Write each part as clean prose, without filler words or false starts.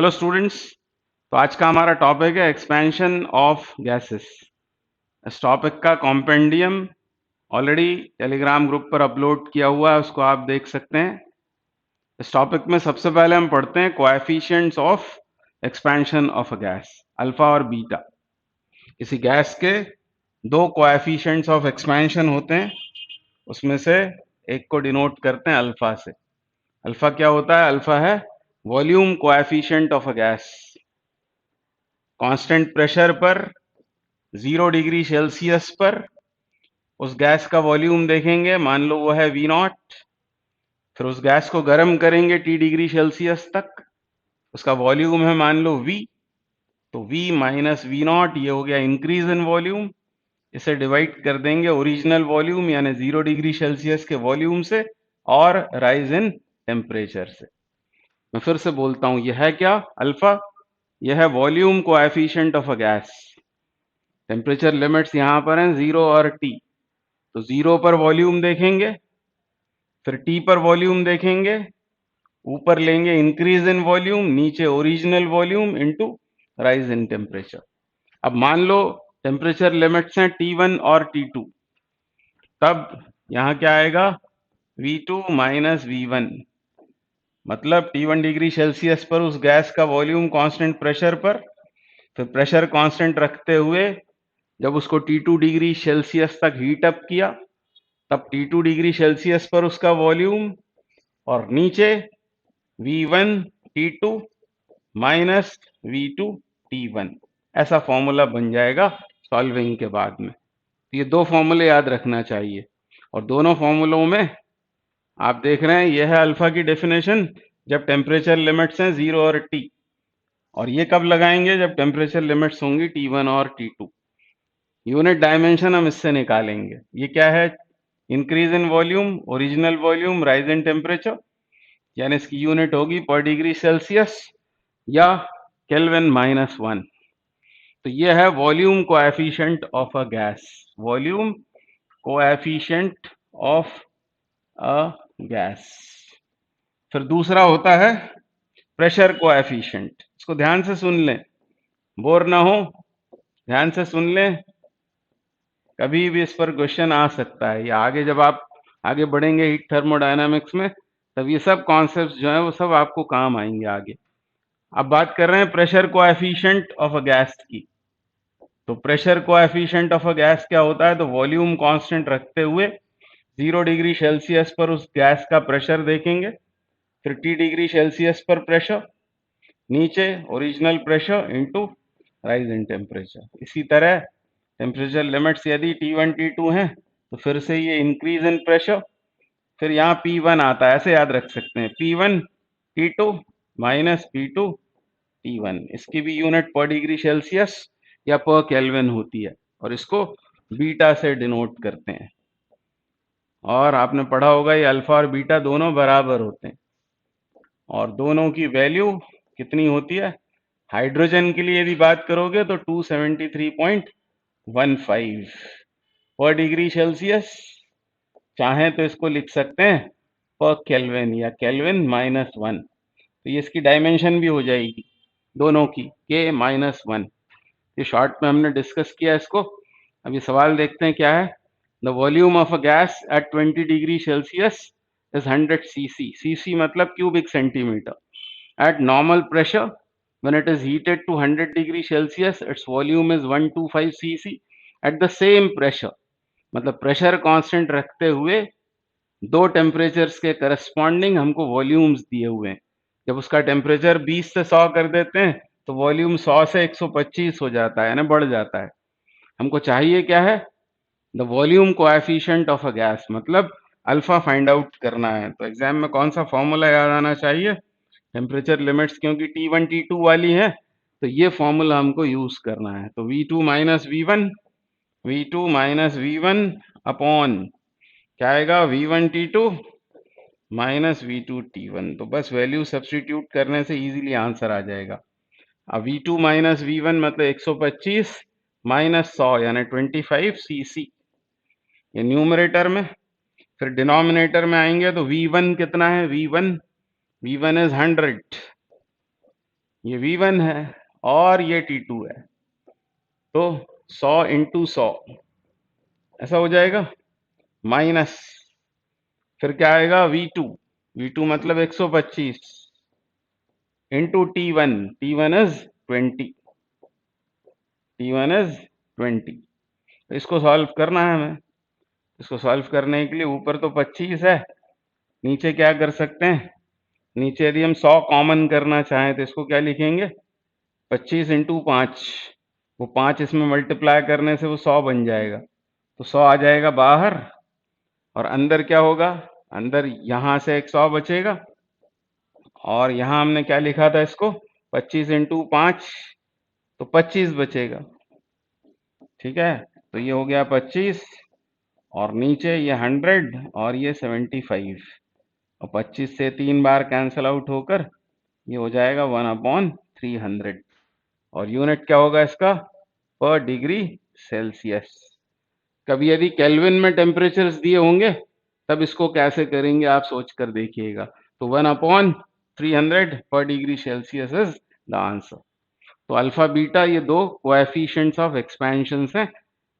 Hello students. तो आज का हमारा टॉपिक है एक्सपेंशन ऑफ गैसेस। इस टॉपिक का कॉम्पेंडियम ऑलरेडी टेलीग्राम ग्रुप पर अपलोड किया हुआ है, उसको आप देख सकते हैं। इस टॉपिक में सबसे पहले हम पढ़ते हैं coefficients of expansion of a gas, alpha और बीटा। किसी गैस के दो कोएफिशिएंट्स ऑफ एक्सपेंशन होते हैं, उसमें से एक को डिनोट करते हैं अल्फा से। अल्फा क्या होता है? अल्फा है volume coefficient of a gas. Constant pressure पर 0 डिग्री सेल्सियस पर उस गैस का वॉल्यूम देखेंगे, मान लो वो है वी नॉट। फिर उस गैस को गर्म करेंगे T डिग्री सेल्सियस तक, उसका वॉल्यूम है मान लो V। तो V माइनस वी नॉट, ये हो गया इंक्रीज इन वॉल्यूम। इसे डिवाइड कर देंगे ओरिजिनल वॉल्यूम यानी 0 डिग्री सेल्सियस के वॉल्यूम से और राइज इन टेम्परेचर से। मैं फिर से बोलता हूं, यह है क्या? अल्फा। यह है volume coefficient of a gas. Temperature limits यहां पर हैं 0 और T। तो 0 पर वॉल्यूम देखेंगे, फिर T पर वॉल्यूम देखेंगे, ऊपर लेंगे इंक्रीज इन वॉल्यूम, नीचे original volume into rise in temperature. अब मान लो टेम्परेचर लिमिट्स हैं T1 और T2, तब यहां क्या आएगा? V2 minus V1। मतलब T1 डिग्री सेल्सियस पर उस गैस का वॉल्यूम कांस्टेंट प्रेशर पर, फिर प्रेशर कांस्टेंट रखते हुए जब उसको T2 डिग्री सेल्सियस तक हीट अप किया, तब T2 डिग्री सेल्सियस पर उसका वॉल्यूम, और नीचे V1 T2 minus V2 T1। ऐसा फॉर्मूला बन जाएगा सॉल्विंग के बाद में। तो ये दो फॉर्मूले याद रखना चाहिए, और दोनों फॉर्मूलों में आप देख रहे हैं यह है अल्फा की डेफिनेशन जब टेम्परेचर लिमिट्स हैं 0 और T, और ये कब लगाएंगे? जब टेम्परेचर लिमिट्स होंगी T1 और T2। यूनिट डायमेंशन हम इससे निकालेंगे। ये क्या है? Increase in volume, original volume, rise in temperature, यानी इसकी यूनिट होगी पर डिग्री सेल्सियस या केल्विन माइनस 1। तो ये है volume coefficient of a gas. Volume coefficient of a gas. फिर दूसरा होता है प्रेशर कोएफिशिएंट। इसको ध्यान से सुन लें, बोर ना हो, ध्यान से सुन लें। कभी भी इस पर क्वेश्चन आ सकता है, या आगे जब आप आगे बढ़ेंगे हीट थर्मोडायनामिक्स में, तब ये सब कॉन्सेप्ट्स जो है वो सब आपको काम आएंगे आगे। अब बात कर रहे हैं pressure coefficient of a gas की। तो pressure coefficient of a gas क्या होता है? तो वॉल्यूम कांस्टेंट रखते हुए 0 डिग्री सेल्सियस पर उस गैस का प्रेशर देखेंगे, फिर T डिग्री सेल्सियस पर प्रेशर, नीचे original pressure into rise in temperature. इसी तरह टेम्परेचर लिमिट्स यदि T1 T2 हैं, तो फिर से ये इंक्रीज इन प्रेशर, फिर यहाँ P1 आता है, ऐसे याद रख सकते हैं, P1 T2 minus P2 T1। इसकी भी यूनिट पर डिग्री सेल्सियस या पर केल्विन होती है, और इसको बीटा से डिनोट करते हैं। और आपने पढ़ा होगा ये अल्फा और बीटा दोनों बराबर होते हैं, और दोनों की वैल्यू कितनी होती है? हाइड्रोजन के लिए यदि बात करोगे तो 273.15 पर डिग्री सेल्सियस, चाहें तो इसको लिख सकते हैं पर केल्विन या केल्विन माइनस 1। तो ये इसकी डायमेंशन भी हो जाएगी दोनों की, के माइनस 1। ये शॉर्ट में हमने डिस्कस किया इसको। अब ये सवाल देखते हैं क्या है। The volume of a gas eight 20 degree Celsius is 100 cc। cc मतलब cubic centimetre. Eight normal pressure when it is heated to 100 degree Celsius, its volume is 125 cc at the same pressure। मतलब pressure constant रखते हुए दो temperatures के corresponding हमको volumes दिए हुए हैं। जब उसका टेम्परेचर 20 से 100 कर देते हैं तो वॉल्यूम 100 से 125 हो जाता है ना, बढ़ जाता है। हमको चाहिए क्या है? The volume coefficient of a gas, मतलब अल्फा फाइंड आउट करना है। तो एग्जाम में कौन सा फॉर्मूला याद आना चाहिए? टेम्परेचर लिमिट्स क्योंकि T1 T2 वाली है, तो ये फॉर्मूला हमको यूज करना है। तो V2 minus V1, V2 minus V1 upon क्या आएगा? V1 T2 minus V2 T1। तो बस वैल्यू सब्स्टिट्यूट करने से इजीली आंसर आ जाएगा। अब V2 माइनस V1 मतलब 125 माइनस 100 यानी 25 cc, ये न्यूमरेटर में। फिर डिनोमिनेटर में आएंगे तो V1 कितना है? V1 इज 100 ये V1 है और ये T2 है, तो 100 इंटू 100 ऐसा हो जाएगा, माइनस फिर क्या आएगा V2, V2 मतलब 125 into T1, T1 is 20, T1 is 20। तो इसको सॉल्व करना है हमें। इसको सॉल्व करने के लिए ऊपर तो 25 है, नीचे क्या कर सकते हैं, नीचे यदि हम 100 कॉमन करना चाहें तो इसको क्या लिखेंगे, 25 इंटू 5, वो 5 इसमें मल्टीप्लाई करने से वो 100 बन जाएगा, तो 100 आ जाएगा बाहर, और अंदर क्या होगा, अंदर यहां से एक 100 बचेगा, और यहां हमने क्या लिखा था इसको, 25 इंटू 5, तो 25 बचेगा। ठीक है, तो ये हो गया 25, और नीचे ये 100 और ये 75, और 25 से 3 बार कैंसल आउट होकर ये हो जाएगा 1/300, और यूनिट क्या होगा इसका, पर डिग्री सेल्सियस। कभी यदि केल्विन में टेम्परेचर्स दिए होंगे तब इसको कैसे करेंगे आप सोच कर देखिएगा। तो 1/300 पर degree Celsius is the answer. तो अल्फा बीटा ये दो कोएफिशिएंट्स ऑफ एक्सपेंशन हैं,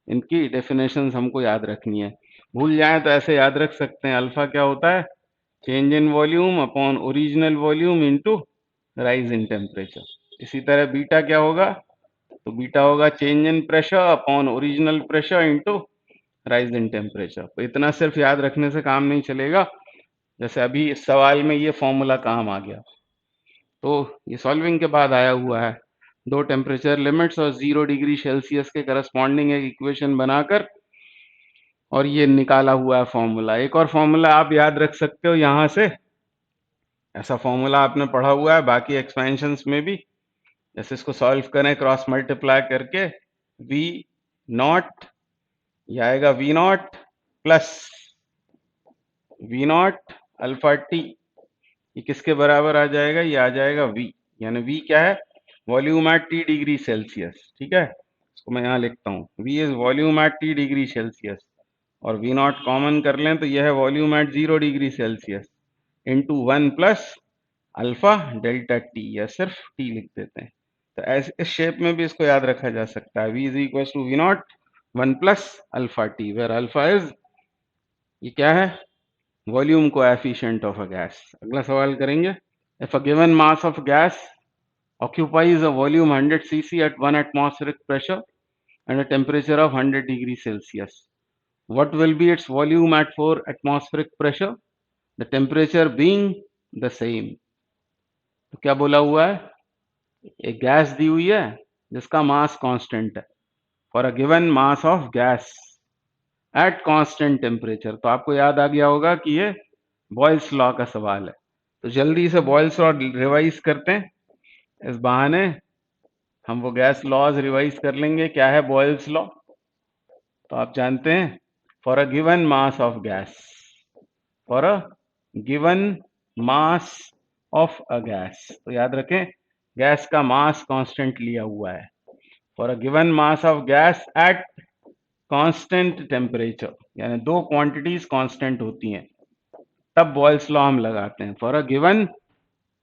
इनकी डेफिनेशंस हमको याद रखनी है। भूल जाए तो ऐसे याद रख सकते हैं, अल्फा क्या होता है, change in volume upon original volume into rise in temperature. इसी तरह बीटा क्या होगा, तो बीटा होगा change in pressure upon original pressure into rise in temperature. तो इतना सिर्फ याद रखने से काम नहीं चलेगा, जैसे अभी इस सवाल में ये फॉर्मूला काम आ गया, तो ये सॉल्विंग के बाद आया हुआ है। दो टेम्परेचर लिमिट्स और 0 डिग्री सेल्सियस के करस्पॉन्डिंग एक इक्वेशन बनाकर, और ये निकाला हुआ है फॉर्मूला। एक और फॉर्मूला आप याद रख सकते हो यहाँ से, ऐसा फॉर्मूला आपने पढ़ा हुआ है बाकी एक्सपेंशंस में भी। जैसे इसको सॉल्व करें क्रॉस मल्टीप्लाई करके, वी नॉट, ये आएगा V naught plus V naught alpha T, ये किसके बराबर आ जाएगा, ये आ जाएगा वी, यानी वी क्या है, volume at T degree Celsius. ठीक है, इसको मैं यहाँ लिखता हूँ, V is volume at T degree Celsius, और वी नॉट कॉमन कर लें तो यह है volume at 0 degree Celsius into 1 plus alpha delta T, या सिर्फ टी लिख देते हैं। तो ऐसे इस शेप में भी इसको याद रखा जा सकता है, V is equal to V naught 1 plus alpha T, where alpha is, ये क्या है, volume coefficient of a gas. अगला सवाल करेंगे, if a given mass of gas occupies a volume 100 cc at 1 atmospheric pressure and a temperature of 100 degree Celsius, what will be its volume at 4 atmospheric pressure, the temperature being the same। तो क्या बोला हुआ है, एक gas दी हुई है जिसका mass constant है, for a given mass of gas at constant temperature. तो आपको याद आ गया होगा कि ये बॉयल्स लॉ का सवाल है, तो जल्दी से बॉयल्स लॉ रिवाइज करते हैं, इस बहाने हम वो गैस लॉज रिवाइज कर लेंगे। क्या है बॉयल्स लॉ, तो आप जानते हैं, for a given mass of gas, for a given mass of a gas, तो याद रखें गैस का मास कांस्टेंट लिया हुआ है, for a given mass of gas at constant temperature, यानी दो क्वांटिटीज कांस्टेंट होती हैं तब बॉयल्स लॉ हम लगाते हैं, for a given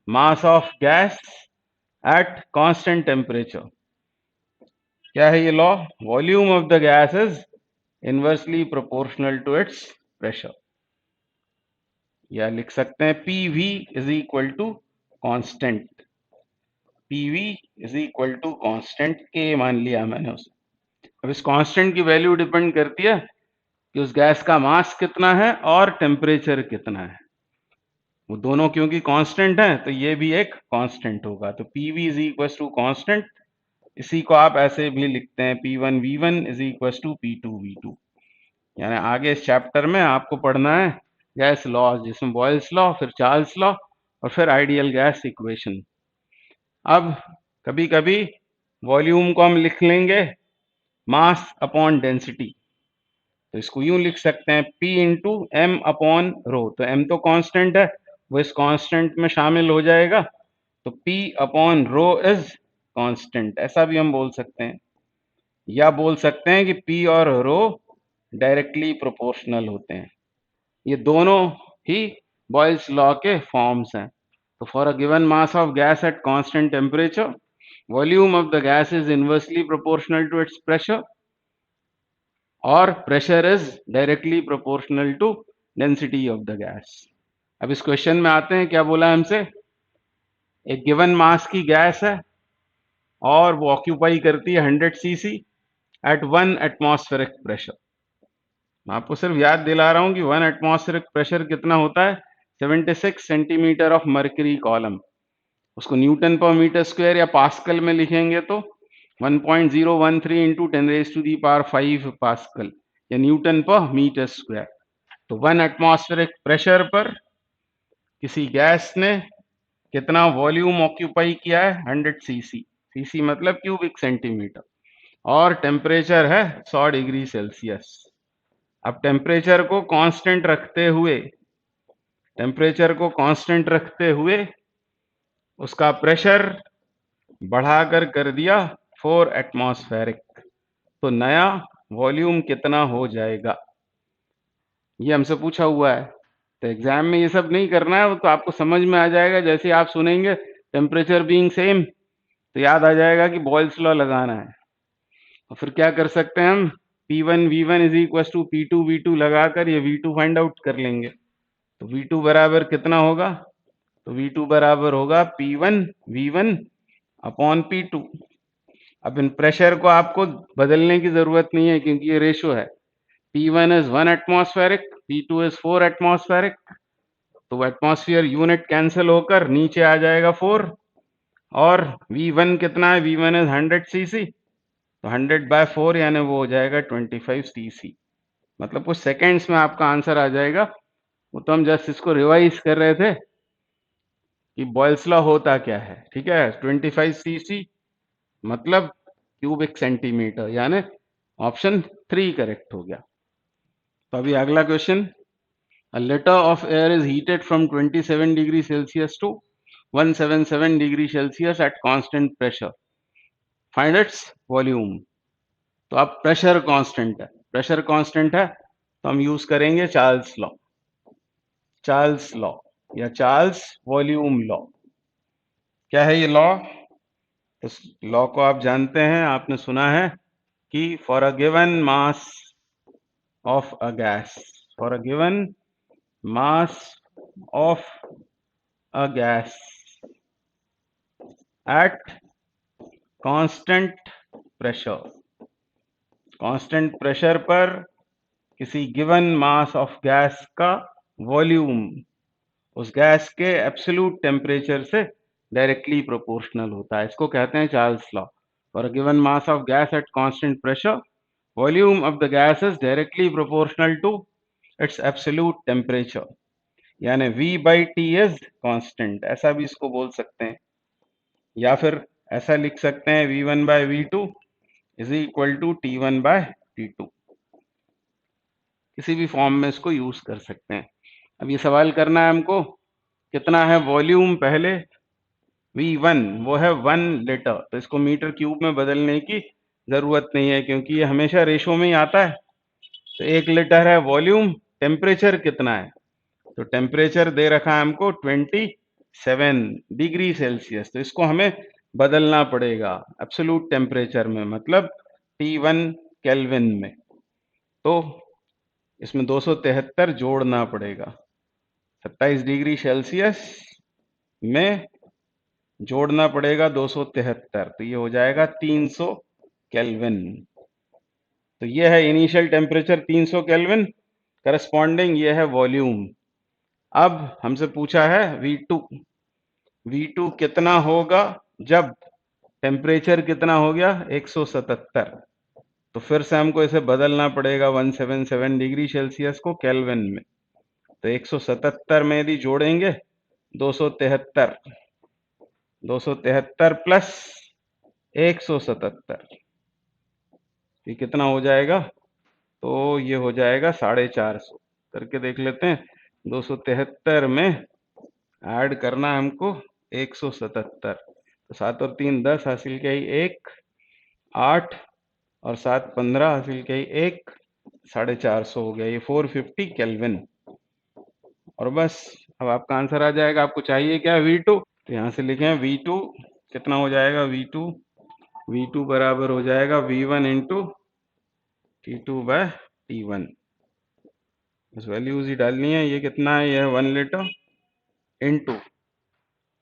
mass of gas at constant temperature. क्या है ये law, volume of the gas is inversely proportional to its pressure, या लिख सकते हैं PV is equal to constant, PV is equal to constant, K मान लिया मैंने उसे। अब इस कांस्टेंट की वैल्यू डिपेंड करती है कि उस गैस का मास कितना है और टेम्परेचर कितना है, वो दोनों क्योंकि कांस्टेंट हैं तो ये भी एक कांस्टेंट होगा। तो PV is equal to constant, इसी को आप ऐसे भी लिखते हैं P1V1 is equal to P2V2। यानी आगे इस चैप्टर में आपको पढ़ना है गैस लॉ, जिसमें बॉयल्स लॉ, फिर चार्ल्स लॉ, और फिर आइडियल गैस इक्वेशन। अब कभी कभी वॉल्यूम को हम लिख लेंगे मास अपॉन डेंसिटी, तो इसको यूं लिख सकते हैं P into M upon rho, तो m तो कांस्टेंट है, वो इस कांस्टेंट में शामिल हो जाएगा, तो P upon rho is constant, ऐसा भी हम बोल सकते हैं। या बोल सकते हैं कि P और रो डायरेक्टली प्रोपोर्शनल होते हैं। ये दोनों ही बॉयल्स लॉ के फॉर्म्स हैं। तो for a given mass of gas at constant temperature, volume of the gas is inversely proportional to its pressure, और pressure is directly proportional to density of the gas. अब इस question में आते हैं, क्या बोला है हमसे, एक गिवन मास की गैस है और वो ऑक्यूपाई करती है 100 सीसी एट 1 एटमॉस्फेरिक प्रेशर। मैं आपको सिर्फ याद दिला रहा हूं कि 1 एटमॉस्फेरिक प्रेशर कितना होता है, 76 सेंटीमीटर ऑफ मर्करी कॉलम। उसको न्यूटन पर मीटर स्क्वायर या पास्कल में लिखेंगे तो 1.013 इंटू 10⁵ पास्कल या न्यूटन पर मीटर स्क्वायर। तो 1 एटमॉस्फेरिक प्रेशर पर किसी गैस ने कितना वॉल्यूम ऑक्यूपाई किया है, 100 सीसी। सीसी मतलब क्यूबिक सेंटीमीटर, और टेम्परेचर है 100 डिग्री सेल्सियस। अब टेम्परेचर को कांस्टेंट रखते हुए उसका प्रेशर बढ़ाकर कर दिया 4 एटमॉस्फेरिक, तो नया वॉल्यूम कितना हो जाएगा, ये हमसे पूछा हुआ है। तो एग्जाम में ये सब नहीं करना है, वो तो आपको समझ में आ जाएगा। जैसे आप सुनेंगे टेम्परेचर बीइंग सेम, तो याद आ जाएगा कि बॉयल्स लॉ लगाना है। और फिर क्या कर सकते हैं हम, P1 V1 is equal to P2 V2 लगाकर ये V2 फाइंड आउट कर लेंगे। तो V2 बराबर कितना होगा, तो V2 बराबर होगा P1 V1 अपॉन P2। अब इन प्रेशर को आपको बदलने की जरूरत नहीं है क्योंकि ये रेशो है। P1 is 1 atmospheric, P2 is 4 atmospheric, तो एटमॉस्फेयर यूनिट कैंसिल होकर नीचे आ जाएगा 4। और V1 कितना है, V1 इज 100 सीसी, तो 100/4 यानी वो हो जाएगा 25 सीसी। मतलब कुछ सेकेंड्स में आपका आंसर आ जाएगा। वो तो हम जस्ट इसको रिवाइज कर रहे थे कि बॉयल्स लॉ होता क्या है। ठीक है, 25 सीसी मतलब क्यूबिक सेंटीमीटर, यानी ऑप्शन 3 करेक्ट हो गया। तो अभी अगला question, a litre of air is heated from 27 degree Celsius to 177 degree Celsius at constant pressure, find its volume. तो अब प्रेशर कांस्टेंट है, तो हम यूज करेंगे चार्ल्स लॉ या चार्ल्स वॉल्यूम लॉ। क्या है ये लॉ, इस लॉ को आप जानते हैं, आपने सुना है कि for a given mass of a gas, for a given mass of a gas at constant pressure पर किसी गिवन मास ऑफ गैस का वॉल्यूम उस गैस के एब्सोल्यूट टेम्परेचर से डायरेक्टली प्रोपोर्शनल होता है। इसको कहते हैं Charles law. For a given mass of gas at constant pressure, volume of the gas is directly proportional to its absolute temperature, यानी V/T इज कांस्टेंट, ऐसा भी इसको बोल सकते हैं। या फिर ऐसा लिख सकते हैं V1/V2 is equal to T1/T2, किसी भी फॉर्म में इसको यूज कर सकते हैं। अब ये सवाल करना है हमको, कितना है वॉल्यूम, पहले V1 वो है 1 लीटर, तो इसको मीटर क्यूब में बदलने की जरूरत नहीं है क्योंकि ये हमेशा रेशो में ही आता है। तो 1 लीटर है वॉल्यूम, टेम्परेचर कितना है, तो टेम्परेचर दे रखा है हमको 27 डिग्री सेल्सियस, तो इसको हमें बदलना पड़ेगा एब्सोल्यूट टेम्परेचर में, मतलब T1 केल्विन में। तो इसमें 273 जोड़ना पड़ेगा, 27 डिग्री सेल्सियस में जोड़ना पड़ेगा 273, तो ये हो जाएगा 300 केल्विन। तो ये है इनिशियल टेम्परेचर 300 केल्विन, करस्पॉन्डिंग ये है वॉल्यूम। अब हमसे पूछा है V2 कितना होगा जब टेम्परेचर कितना हो गया 177, तो फिर से हमको इसे बदलना पड़ेगा 177 डिग्री सेल्सियस को केल्विन में। तो 177 में यदि जोड़ेंगे 273 प्लस 177, ये कितना हो जाएगा, तो ये हो जाएगा 450। करके देख लेते हैं, 273 में ऐड करना है हमको 177, तो 7 और 3 10 हासिल क्या ही 1, 8 और 7 15 हासिल क्या ही 1, 450 हो गया, ये 450 केल्विन। और बस अब आपका आंसर आ जाएगा। आपको चाहिए क्या? V2। तो यहाँ से लिखें V2 कितना हो जाएगा? V2 बराबर हो जाएगा V1 into T2 bye T1। बस वैल्यूज ही डालनी है। ये कितना है? ये 1 litre into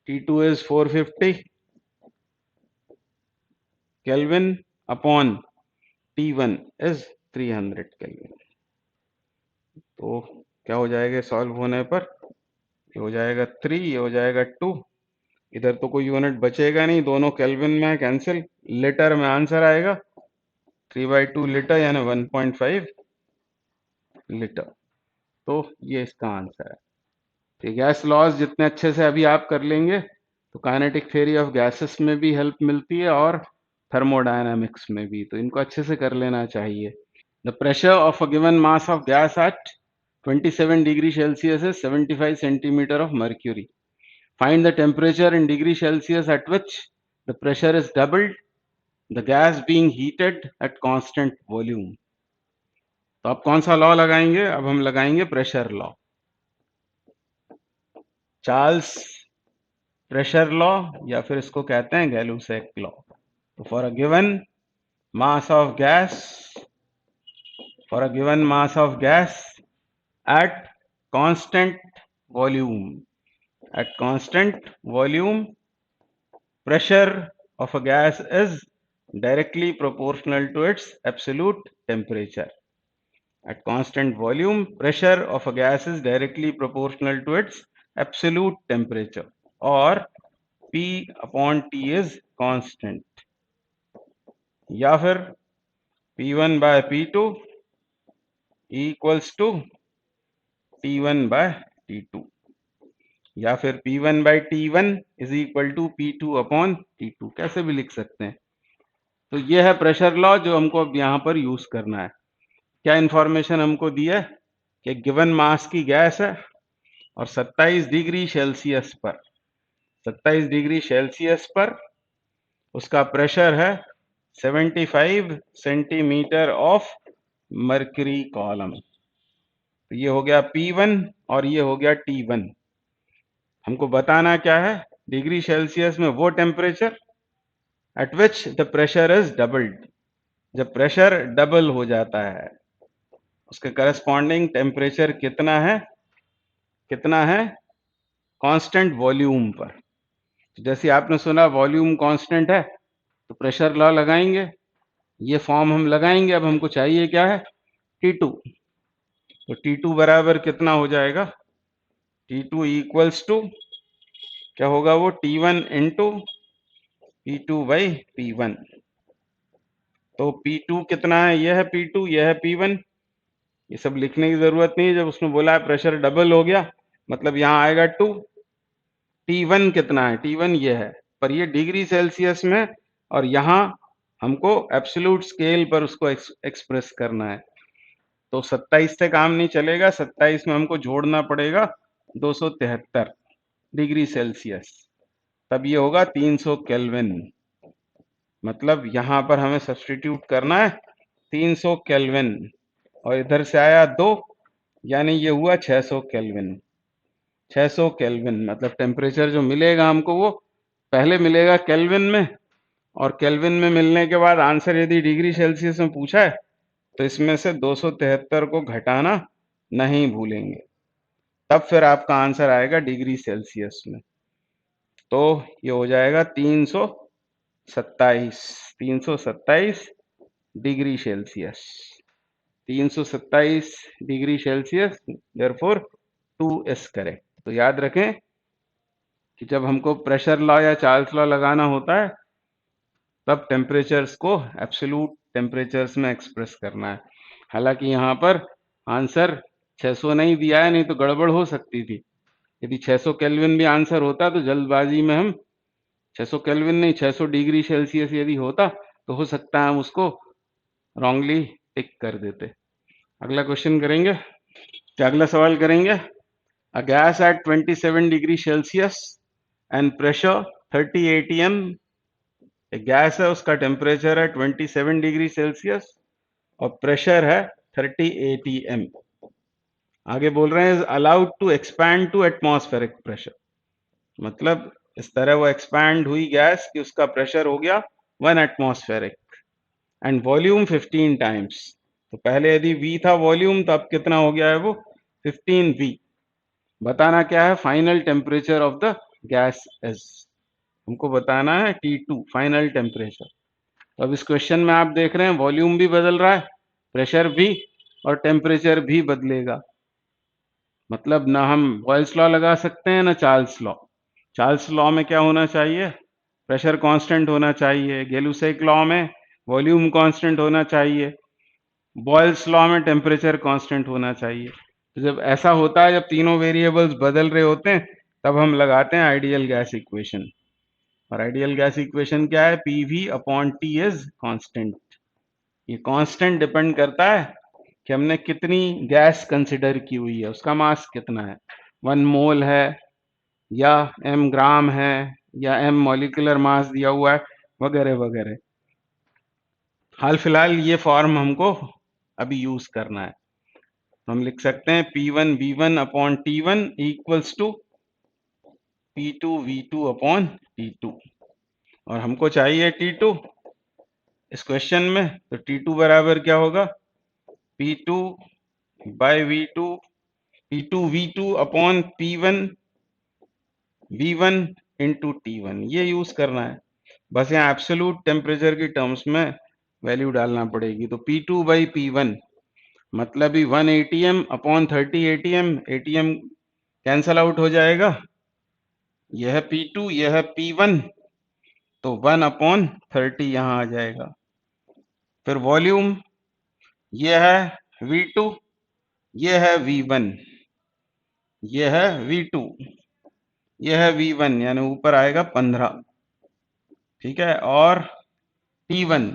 T2 is 450 kelvin upon T1 is 300 kelvin. तो क्या हो जाएगा सॉल्व होने पर? ये हो जाएगा 3, ये हो जाएगा 2। इधर तो कोई यूनिट बचेगा नहीं, दोनों केल्विन में है, कैंसिल। लीटर में आंसर आएगा 3/2 लीटर यानी 1.5 लीटर। तो ये इसका आंसर है। तो गैस लॉज जितने अच्छे से अभी आप कर लेंगे तो काइनेटिक थ्योरी ऑफ गैसेस में भी हेल्प मिलती है और थर्मोडायनामिक्स में भी, तो इनको अच्छे से कर लेना चाहिए। The pressure of a given mass of gas eight 27 degree Celsius is 75 centimeter of mercury. Find the temperature in degree Celsius at which the pressure is doubled, the gas being heated at constant volume. तो आप कौन सा law लगाएंगे? अब हम लगाएंगे pressure law, Charles pressure law, या फिर इसको कहते हैं गैलुसेक लॉ। तो for a given mass of gas at constant volume pressure of a gas is directly proportional to its absolute temperature. At constant volume pressure of a gas is directly proportional to its absolute temperature, or P upon T is constant, या फिर P1 by P2 equals to T1 by T2, या फिर P1 by T1 is equal to P2 upon T2, कैसे भी लिख सकते हैं। तो ये है प्रेशर लॉ जो हमको अब यहाँ पर यूज करना है। क्या इंफॉर्मेशन हमको दी है कि गिवन मास की गैस है और 27 डिग्री सेल्सियस पर उसका प्रेशर है 75 सेंटीमीटर ऑफ मर्क्यूरी कॉलम। तो ये हो गया P1 और ये हो गया T1। हमको बताना क्या है? डिग्री सेल्सियस में वो temperature at which the pressure is doubled, जब प्रेशर डबल हो जाता है उसके करस्पॉन्डिंग टेम्परेचर कितना है कांस्टेंट वॉल्यूम पर। जैसे आपने सुना वॉल्यूम कांस्टेंट है तो प्रेशर लॉ लगाएंगे, ये फॉर्म हम लगाएंगे। अब हमको चाहिए क्या है? T2। तो T2 बराबर कितना हो जाएगा? T2 इक्वल्स टू क्या होगा? वो T1 into P2 by P1। तो P2 कितना है? यह है P2, यह है P1। ये सब लिखने की जरूरत नहीं है। जब उसने बोला है प्रेशर डबल हो गया मतलब यहाँ आएगा 2। T1 कितना है? T1 ये है, पर ये डिग्री सेल्सियस में, और यहाँ हमको एब्सोल्यूट स्केल पर उसको एक्सप्रेस करना है। तो 27 से काम नहीं चलेगा, 27 में हमको जोड़ना पड़ेगा 273 डिग्री सेल्सियस, तब ये होगा 300 केल्विन। मतलब यहाँ पर हमें सब्स्टिट्यूट करना है 300 केल्विन, और इधर से आया 2 यानी ये हुआ 600 केल्विन। 600 केल्विन मतलब टेम्परेचर जो मिलेगा हमको वो पहले मिलेगा केल्विन में, और केल्विन में मिलने के बाद आंसर यदि डिग्री सेल्सियस में पूछा है तो इसमें से 273 को घटाना नहीं भूलेंगे, तब फिर आपका आंसर आएगा डिग्री सेल्सियस में। तो ये हो जाएगा 327 degree Celsius, 327 degree Celsius, therefore 2 is correct. तो याद रखें कि जब हमको प्रेशर लॉ या चार्ल्स लॉ लगाना होता है तब टेम्परेचर्स को एब्सोल्यूट टेम्परेचर्स में एक्सप्रेस करना है। हालांकि यहाँ पर आंसर 600 नहीं दिया है, नहीं तो गड़बड़ हो सकती थी। यदि 600 केल्विन भी आंसर होता तो जल्दबाजी में हम 600 केल्विन नहीं 600 डिग्री सेल्सियस यदि होता तो हो सकता है हम उसको रॉन्गली टिक कर देते। अगला क्वेश्चन करेंगे, क्या अगला सवाल करेंगे। अ gas eight 27 degree Celsius and pressure 30 atm, एक गैस है उसका टेम्परेचर है 27 डिग्री सेल्सियस और प्रेशर है 30 atm। आगे बोल रहे हैं allowed to expand to atmospheric pressure, मतलब इस तरह वो एक्सपैंड हुई गैस कि उसका प्रेशर हो गया 1 एटमॉस्फेरिक एंड वॉल्यूम 15 टाइम्स। तो पहले यदि V था वॉल्यूम, तो अब कितना हो गया है वो 15V। बताना क्या है, final temperature of the gas is, हमको बताना है T2 फाइनल टेम्परेचर। तो अब इस क्वेश्चन में आप देख रहे हैं वॉल्यूम भी बदल रहा है, प्रेशर भी, और टेम्परेचर भी बदलेगा। मतलब ना हम बॉयल्स लॉ लगा सकते हैं ना चार्ल्स लॉ। चार्ल्स लॉ में क्या होना चाहिए, प्रेशर कांस्टेंट होना चाहिए। गेलुसेक लॉ में वॉल्यूम कांस्टेंट होना चाहिए। बॉयल्स लॉ में टेम्परेचर कांस्टेंट होना चाहिए। तो जब ऐसा होता है, जब तीनों वेरिएबल्स बदल रहे होते हैं, तब हम लगाते हैं आइडियल गैस इक्वेशन। और आइडियल गैस इक्वेशन क्या है, PV upon T is constant. ये कांस्टेंट डिपेंड करता है कि हमने कितनी गैस कंसिडर की हुई है, उसका मास कितना है, 1 मोल है या m ग्राम है या m मॉलिक्यूलर मास दिया हुआ है, वगैरह वगैरह। हाल फिलहाल ये फॉर्म हमको अभी यूज करना है। तो हम लिख सकते हैं P1 V1 upon T1 equals to P2 V2 upon T2, और हमको चाहिए T2 इस क्वेश्चन में। तो T2 बराबर क्या होगा, P2 bye V2, P2 V2 upon P1 V1 into T1, ये यूज करना है। बस यहाँ एब्सोल्यूट टेम्परेचर की टर्म्स में वैल्यू डालना पड़ेगी। तो P2 बाई P1 मतलब ही 1 ATM upon 30 ATM, ATM cancel out हो जाएगा, यह है P2 यह है P1, तो 1 अपॉन 30 यहाँ आ जाएगा। फिर वॉल्यूम यह है V2, यह है V1, यह है V2, यह है V1, यानी ऊपर आएगा 15, ठीक है। और T1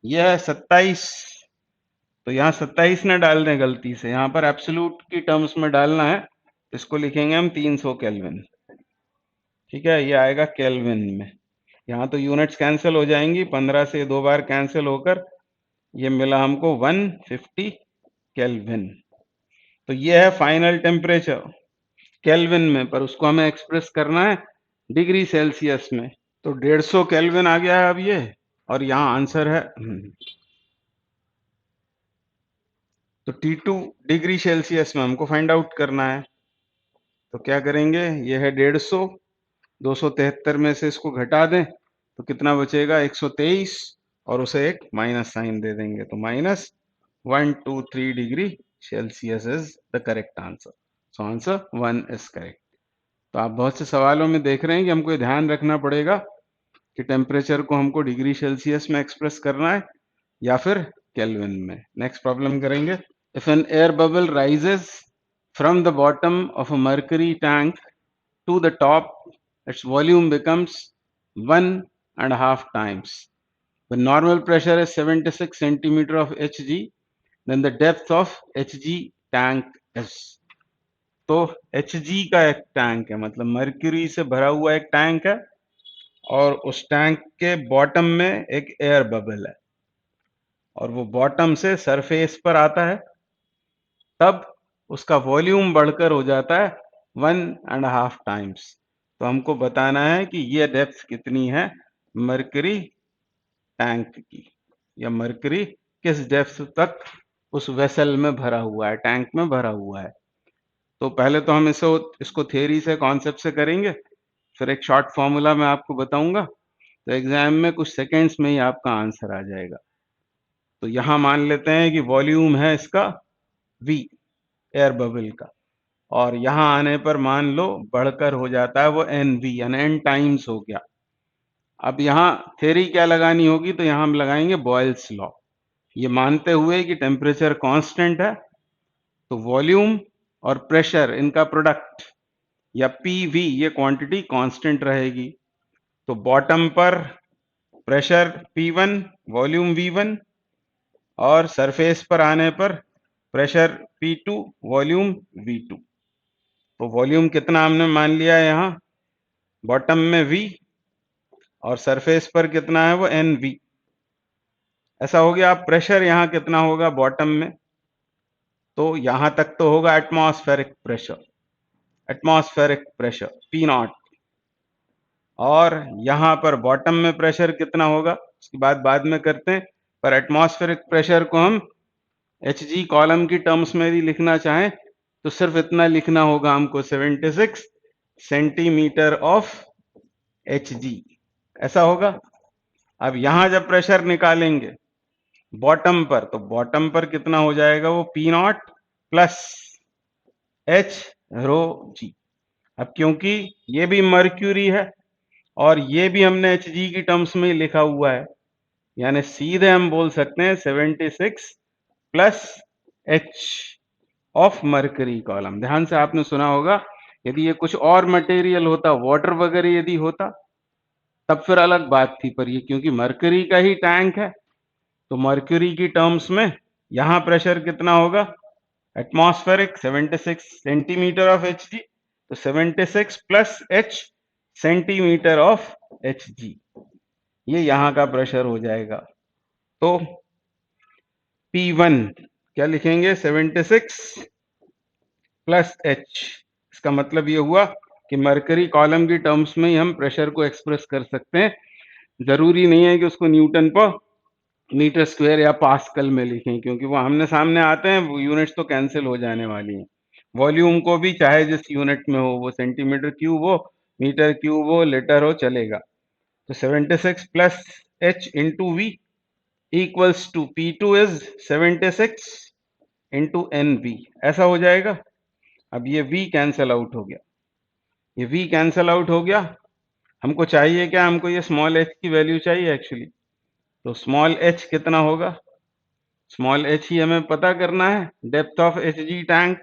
यह है 27, तो यहाँ 27 न डाल दें गलती से, यहाँ पर एब्सोल्यूट की टर्म्स में डालना है, इसको लिखेंगे हम 300 केल्विन, ठीक है। ये आएगा केल्विन में। यहाँ तो यूनिट्स कैंसिल हो जाएंगी, 15 से 2 बार कैंसिल होकर ये मिला हमको 150 केल्विन। तो ये है फाइनल टेम्परेचर केल्विन में, पर उसको हमें एक्सप्रेस करना है डिग्री सेल्सियस में। तो 150 केल्विन आ गया है अब ये, और यहाँ आंसर है। तो T2 डिग्री सेल्सियस में हमको फाइंड आउट करना है। तो क्या करेंगे, ये है 150, 273 में से इसको घटा दें तो कितना बचेगा, 123, और उसे एक माइनस साइन दे देंगे, तो -123 degree Celsius is the correct answer. So answer 1 is correct. तो आप बहुत से सवालों में देख रहे हैं कि हमको ये ध्यान रखना पड़ेगा कि टेम्परेचर को हमको डिग्री सेल्सियस में एक्सप्रेस करना है या फिर केल्विन में। नेक्स्ट प्रॉब्लम करेंगे। If an air bubble rises from the bottom of a mercury tank to the top, its volume becomes 1.5 times. When normal pressure is 76 centimeter of Hg, then the depth of Hg tank is. तो Hg का एक tank है, मतलब mercury से भरा हुआ एक tank है, और उस टैंक के बॉटम में एक एयर बबल है, और वो बॉटम से सरफेस पर आता है, तब उसका वॉल्यूम बढ़कर हो जाता है 1.5 टाइम्स। तो हमको बताना है कि ये डेप्थ कितनी है मर्करी टैंक की, या मर्करी किस डेप्थ तक उस वेसल में भरा हुआ है, टैंक में भरा हुआ है। तो पहले तो हम इसको थ्योरी से, कॉन्सेप्ट से करेंगे, फिर एक शॉर्ट फॉर्मूला मैं आपको बताऊंगा, तो एग्जाम में कुछ सेकेंड्स में ही आपका आंसर आ जाएगा। तो यहां मान लेते हैं कि वॉल्यूम है इसका V, एयर बबल का, और यहां आने पर मान लो बढ़कर हो जाता है वो NV, यानी n टाइम्स हो गया। अब यहाँ थ्योरी क्या लगानी होगी, तो यहाँ हम लगाएंगे बॉयल्स लॉ, ये मानते हुए कि टेम्परेचर कांस्टेंट है, तो वॉल्यूम और प्रेशर इनका प्रोडक्ट या PV, ये क्वांटिटी कांस्टेंट रहेगी। तो बॉटम पर प्रेशर P1, वॉल्यूम V1, और सरफेस पर आने पर प्रेशर P2, वॉल्यूम V2। तो वॉल्यूम कितना हमने मान लिया है यहाँ बॉटम में V, और सरफेस पर कितना है वो NV। ऐसा हो गया। अब प्रेशर यहाँ कितना होगा बॉटम में, तो यहां तक तो होगा एटमॉस्फेरिक प्रेशर पी नॉट, और यहां पर बॉटम में प्रेशर कितना होगा उसकी बात बाद में करते हैं। पर एटमॉस्फेरिक प्रेशर को हम एच जी कॉलम की टर्म्स में भी लिखना चाहें तो सिर्फ इतना लिखना होगा हमको, 76 सेंटीमीटर ऑफ एच जी, ऐसा होगा। अब यहां जब प्रेशर निकालेंगे बॉटम पर, तो बॉटम पर कितना हो जाएगा, वो पी नॉट प्लस एच रो जी। अब क्योंकि ये भी मर्क्यूरी है और ये भी हमने एच जी की टर्म्स में ही लिखा हुआ है, यानी सीधे हम बोल सकते हैं 76 plus H of mercury column. ध्यान से आपने सुना होगा, यदि ये कुछ और मटेरियल होता, वाटर वगैरह यदि होता, तब फिर अलग बात थी, पर ये क्योंकि मर्करी का ही टैंक है, तो मर्क्यूरी की टर्म्स में यहां प्रेशर कितना होगा, एटमॉस्फेरिक 76 सेंटीमीटर ऑफ एच जी, तो 76 plus H centimetre of H जी, ये यहां का प्रेशर हो जाएगा। तो P1 क्या लिखेंगे, 76 प्लस एच। इसका मतलब ये हुआ कि मरकरी कॉलम की टर्म्स में ही हम प्रेशर को एक्सप्रेस कर सकते हैं, जरूरी नहीं है कि उसको न्यूटन पर मीटर स्क्वायर या पास्कल में लिखें, क्योंकि वो आमने सामने आते हैं, वो यूनिट्स तो कैंसिल हो जाने वाली हैं। वॉल्यूम को भी चाहे जिस यूनिट में हो, वो सेंटीमीटर क्यूब हो, मीटर क्यूब हो, लीटर हो, चलेगा। तो 76 plus H into V equals to P2 is 76 into N V, ऐसा हो जाएगा। अब ये v कैंसल आउट हो गया, ये v कैंसल आउट हो गया। हमको चाहिए क्या, हमको ये स्मॉल h की वैल्यू चाहिए एक्चुअली। तो स्मॉल h कितना होगा, स्मॉल h ही हमें पता करना है, depth of H G tank.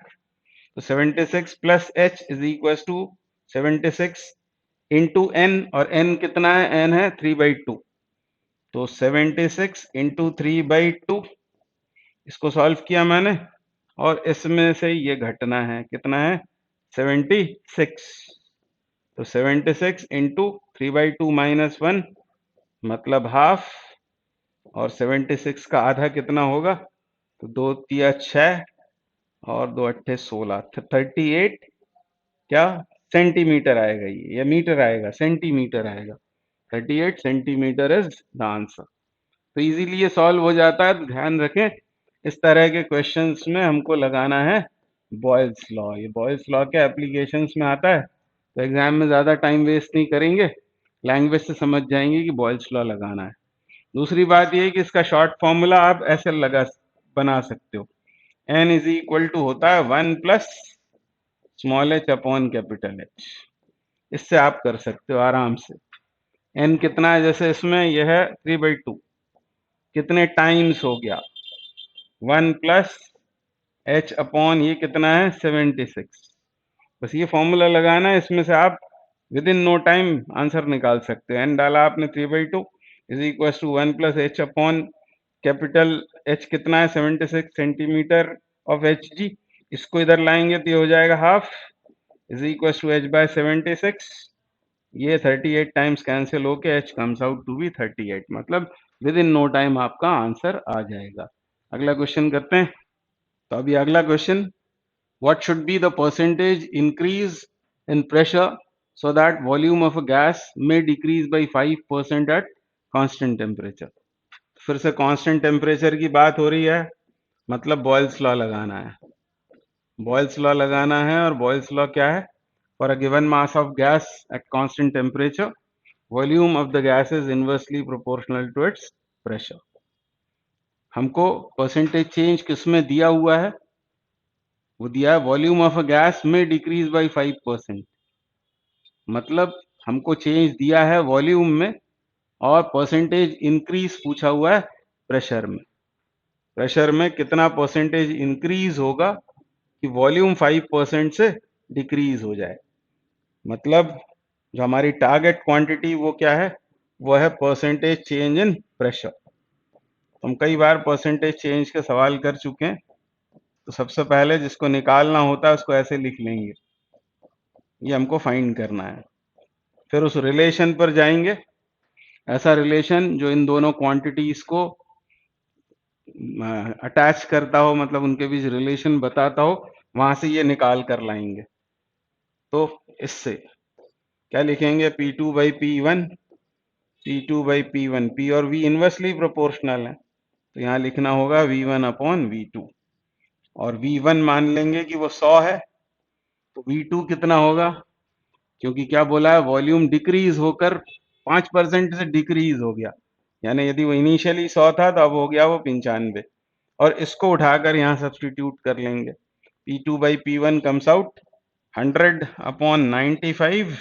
तो 76 plus H is equal to 76 into N, और n कितना है, n है 3/2, तो 76 इंटू 3/2, इसको सॉल्व किया मैंने, और इसमें से ये घटना है, कितना है 76, तो 76 इंटू 3/2 माइनस 1 मतलब हाफ, और 76 का आधा कितना होगा, तो 2 तिया 6 और 2 अट्ठे 16, 38 क्या सेंटीमीटर आएगा ये, या मीटर आएगा, सेंटीमीटर आएगा। 38 सेंटीमीटर इज द आंसर। तो इजीली ये सॉल्व हो जाता है। तो ध्यान रखें, इस तरह के क्वेश्चंस में हमको लगाना है बॉयल्स लॉ। ये बॉयल्स लॉ के एप्लीकेशंस में आता है, तो एग्जाम में ज़्यादा टाइम वेस्ट नहीं करेंगे, लैंग्वेज से समझ जाएंगे कि बॉयल्स लॉ लगाना है। दूसरी बात ये है कि इसका शॉर्ट फॉर्मूला आप ऐसे बना सकते हो, n इज इक्वल टू होता है 1 plus small h upon capital H। इससे आप कर सकते हो आराम से। n कितना है, जैसे इसमें यह है 3/2, कितने टाइम्स हो गया, 1 प्लस h अपॉन ये कितना है 76। बस ये फॉर्मूला लगाना है, इसमें से आप within no time answer निकाल सकते हो। n डाला आपने 3/2 is equal to 1 plus H upon capital H कितना है 76 सेंटीमीटर ऑफ एच जी, इसको इधर लाएंगे तो ये हो जाएगा half is equal to h/76। ये 38 टाइम्स कैंसिल होके h comes out to be 38, मतलब विद इन नो टाइम आपका आंसर आ जाएगा। अगला क्वेश्चन करते हैं। तो अभी अगला question, what should be the percentage increase in pressure so that volume of a gas may decrease by 5% at constant temperature। फिर से कांस्टेंट टेम्परेचर की बात हो रही है, मतलब बॉयल्स लॉ लगाना है। बॉयल्स लॉ लगाना है, और बॉयल्स लॉ क्या है, for a given mass of gas at constant temperature volume of the gas is inversely proportional to its pressure. हमको परसेंटेज चेंज किसमें दिया हुआ है, वो दिया है वॉल्यूम ऑफ अ गैस में डिक्रीज बाय 5%, मतलब हमको चेंज दिया है वॉल्यूम में, और परसेंटेज इंक्रीज पूछा हुआ है प्रेशर में। प्रेशर में कितना परसेंटेज इंक्रीज होगा कि वॉल्यूम 5% से डिक्रीज हो जाए, मतलब जो हमारी टारगेट क्वांटिटी वो क्या है, वो है परसेंटेज चेंज इन प्रेशर। हम कई बार परसेंटेज चेंज के सवाल कर चुके हैं, तो सबसे पहले जिसको निकालना होता है उसको ऐसे लिख लेंगे, ये हमको फाइंड करना है। फिर उस रिलेशन पर जाएंगे, ऐसा रिलेशन जो इन दोनों क्वांटिटीज को अटैच करता हो, मतलब उनके बीच रिलेशन बताता हो, वहां से ये निकाल कर लाएंगे। तो इससे क्या लिखेंगे, P2 by P1, P2 by P1, P और V इनवर्सली प्रोपोर्शनल है, तो यहाँ लिखना होगा V1 अपॉन V2, और V1 मान लेंगे कि वो 100 है, तो V2 कितना होगा, क्योंकि क्या बोला है, वॉल्यूम डिक्रीज होकर 5% से डिक्रीज हो गया, यानी यदि वो इनिशियली 100 था तो अब हो गया वो 95, और इसको उठाकर यहाँ सब्स्टिट्यूट कर लेंगे। P2 by P1 comes out 100 upon 95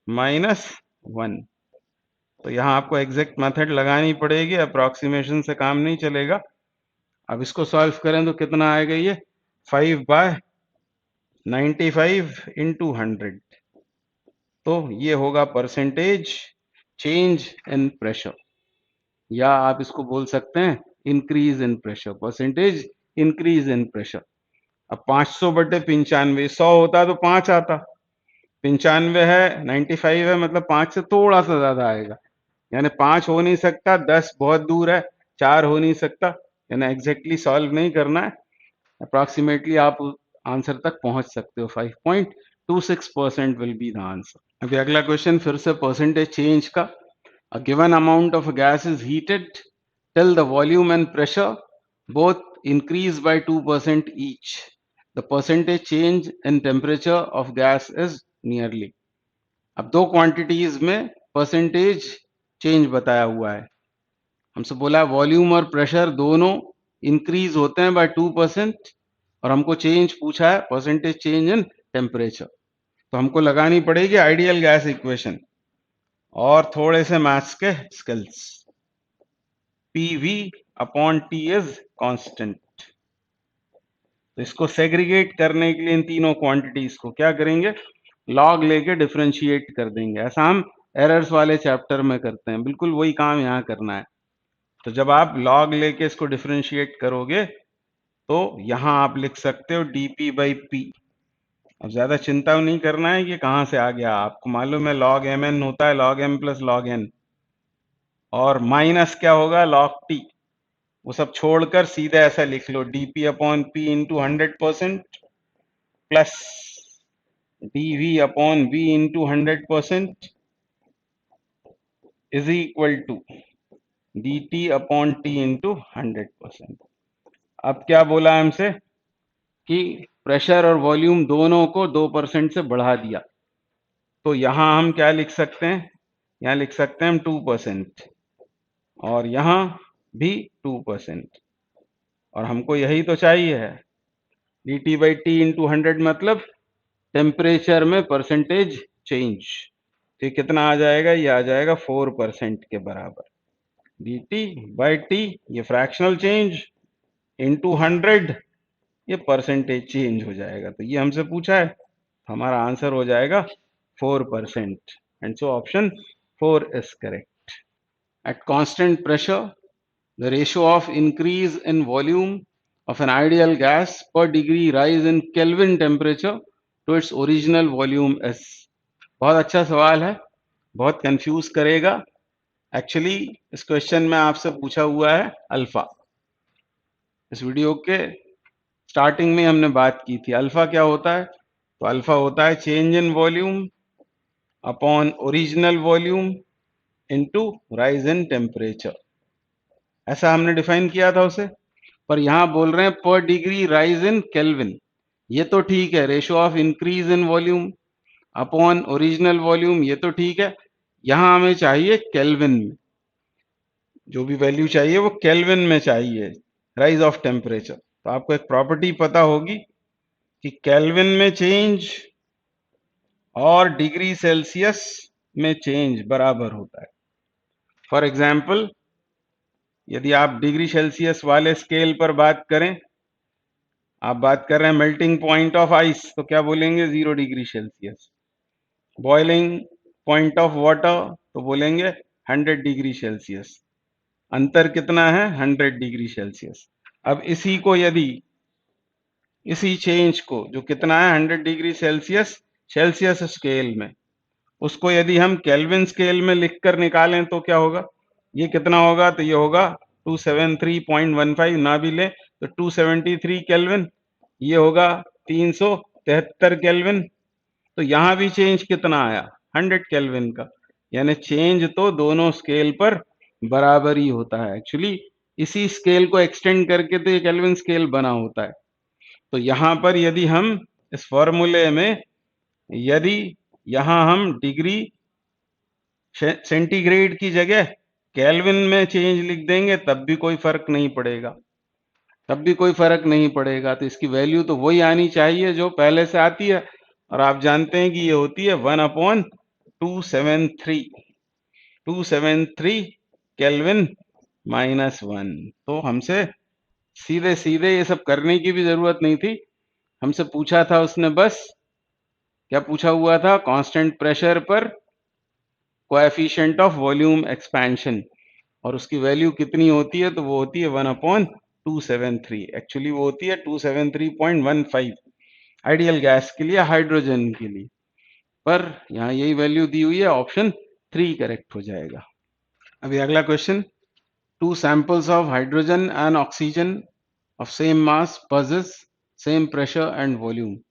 minus 1। तो यहाँ आपको एग्जैक्ट मेथड लगानी पड़ेगी, अप्रोक्सीमेशन से काम नहीं चलेगा। अब इसको सॉल्व करें तो कितना आएगा, ये 5 बाय 95 इंटू 100, तो ये होगा परसेंटेज चेंज इन प्रेशर, या आप इसको बोल सकते हैं increase in pressure, percentage increase in pressure. अब 500 बटे 95, 100 होता तो 5 आता, 95 है, 95 है, मतलब 5 से थोड़ा सा ज्यादा आएगा, यानी 5 हो नहीं सकता, 10 बहुत दूर है, 4 हो नहीं सकता, यानी एग्जैक्टली सॉल्व नहीं करना है, अप्रॉक्सीमेटली आप आंसर तक पहुंच सकते हो। 5.26% विल बी द आंसर। अभी अगला क्वेश्चन फिर से परसेंटेज चेंज का। A given amount of gas is heated till the volume and pressure both increase by 2% each. The percentage change in temperature of gas is nearly. अब दो quantities में percentage change बताया हुआ है, हमसे बोला है वॉल्यूम और प्रेशर दोनों इंक्रीज होते हैं बाय 2%, और हमको चेंज पूछा है परसेंटेज चेंज इन टेम्परेचर, तो हमको लगानी पड़ेगी आइडियल गैस इक्वेशन और थोड़े से मैथ्स के skills. PV upon T is constant, तो इसको सेग्रीगेट करने के लिए इन तीनों क्वांटिटीज को क्या करेंगे, लॉग लेके डिफरेंशिएट कर देंगे। ऐसा हम एरर्स वाले चैप्टर में करते हैं, बिल्कुल वही काम यहाँ करना है। तो जब आप लॉग लेके इसको डिफरेंशिएट करोगे तो यहां आप लिख सकते हो dp बाई पी। अब ज्यादा चिंता नहीं करना है कि कहां से आ गया, आपको मालूम है log mn होता है log m plus log n, और माइनस क्या होगा log t, वो सब छोड़कर सीधे ऐसा लिख लो dp upon P into 100% plus dv upon v into 100% is equal to dt upon t into 100%। अब क्या बोला हमसे कि प्रेशर और वॉल्यूम दोनों को 2% से बढ़ा दिया, तो यहां हम क्या लिख सकते हैं, यहां लिख सकते हैं हम 2%, और यहां भी 2%, और हमको यही तो चाहिए है, dt बाई टी इंटू 100 मतलब टेम्परेचर में परसेंटेज चेंज, तो कितना आ जाएगा, ये आ जाएगा 4% के बराबर। dt बाई टी ये फ्रैक्शनल चेंज इंटू 100 ये परसेंटेज चेंज हो जाएगा, तो ये हमसे पूछा है, हमारा आंसर हो जाएगा 4%, and so option 4 is correct. At constant pressure, the ratio of increase in volume of an ideal gas per degree rise in Kelvin temperature to its original volume is. बहुत अच्छा सवाल है, बहुत कंफ्यूज करेगा। Actually इस question में आपसे पूछा हुआ है अल्फा। इस वीडियो के स्टार्टिंग में हमने बात की थी अल्फा क्या होता है, तो अल्फा होता है change in volume upon original volume into rise in temperature, ऐसा हमने डिफाइन किया था उसे। पर यहां बोल रहे हैं पर डिग्री राइज इन केल्विन, ये तो ठीक है, ratio of increase in volume upon original volume ये तो ठीक है, यहां हमें चाहिए केल्विन में, जो भी वैल्यू चाहिए वो केल्विन में चाहिए, राइज ऑफ टेम्परेचर। तो आपको एक प्रॉपर्टी पता होगी कि केल्विन में चेंज और डिग्री सेल्सियस में चेंज बराबर होता है। फॉर एग्जाम्पल, यदि आप डिग्री सेल्सियस वाले स्केल पर बात करें, आप बात कर रहे हैं मेल्टिंग पॉइंट ऑफ आइस, तो क्या बोलेंगे 0 degree Celsius. Boiling point of water तो बोलेंगे 100 डिग्री सेल्सियस। अंतर कितना है, 100 डिग्री सेल्सियस। अब इसी को यदि इसी चेंज को जो कितना है 100 डिग्री सेल्सियस सेल्सियस स्केल में, उसको यदि हम केल्विन स्केल में लिखकर निकालें तो क्या होगा, ये कितना होगा, तो ये होगा 273.15 ना भी ले तो 273 केल्विन, ये होगा 373 केल्विन। तो यहां भी चेंज कितना आया, 100 केल्विन का, यानी चेंज तो दोनों स्केल पर बराबर ही होता है। एक्चुअली इसी स्केल को एक्सटेंड करके तो ये केल्विन स्केल बना होता है। तो यहां पर यदि हम इस फॉर्मूले में यदि यहां हम डिग्री सेंटीग्रेड की जगह केल्विन में चेंज लिख देंगे तब भी कोई फर्क नहीं पड़ेगा, तब भी कोई फर्क नहीं पड़ेगा। तो इसकी वैल्यू तो वही आनी चाहिए जो पहले से आती है, और आप जानते हैं कि ये होती है 1/273, 273 केल्विन -1। तो हमसे सीधे सीधे ये सब करने की भी जरूरत नहीं थी, हमसे पूछा था उसने बस, क्या पूछा हुआ था, कांस्टेंट प्रेशर पर कोएफिशिएंट ऑफ वॉल्यूम एक्सपेंशन, और उसकी वैल्यू कितनी होती है, तो वो होती है 1/273। एक्चुअली वो होती है 273.15 आइडियल गैस के लिए, हाइड्रोजन के लिए, पर यहाँ यही वैल्यू दी हुई है, ऑप्शन 3 करेक्ट हो जाएगा। अभी अगला question, two samples of hydrogen and oxygen of same mass possess same pressure and volume.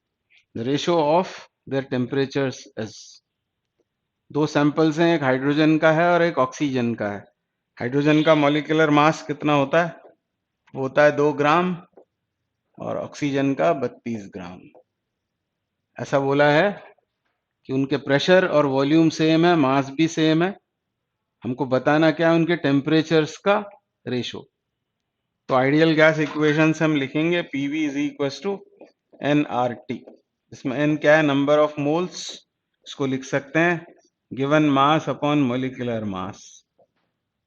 The ratio of their temperatures is, दो सैंपल्स हैं, एक हाइड्रोजन का है और एक ऑक्सीजन का है। हाइड्रोजन का मॉलिक्यूलर मास कितना होता है, वो होता है 2 ग्राम, और ऑक्सीजन का 32 ग्राम। ऐसा बोला है कि उनके प्रेशर और वॉल्यूम सेम है, मास भी सेम है, हमको बताना क्या है, उनके टेम्परेचर्स का रेशो। तो आइडियल गैस इक्वेशन से हम लिखेंगे PV is equal to nRT, इसमें n क्या है, नंबर ऑफ मोल्स, इसको लिख सकते हैं given mass upon molecular mass,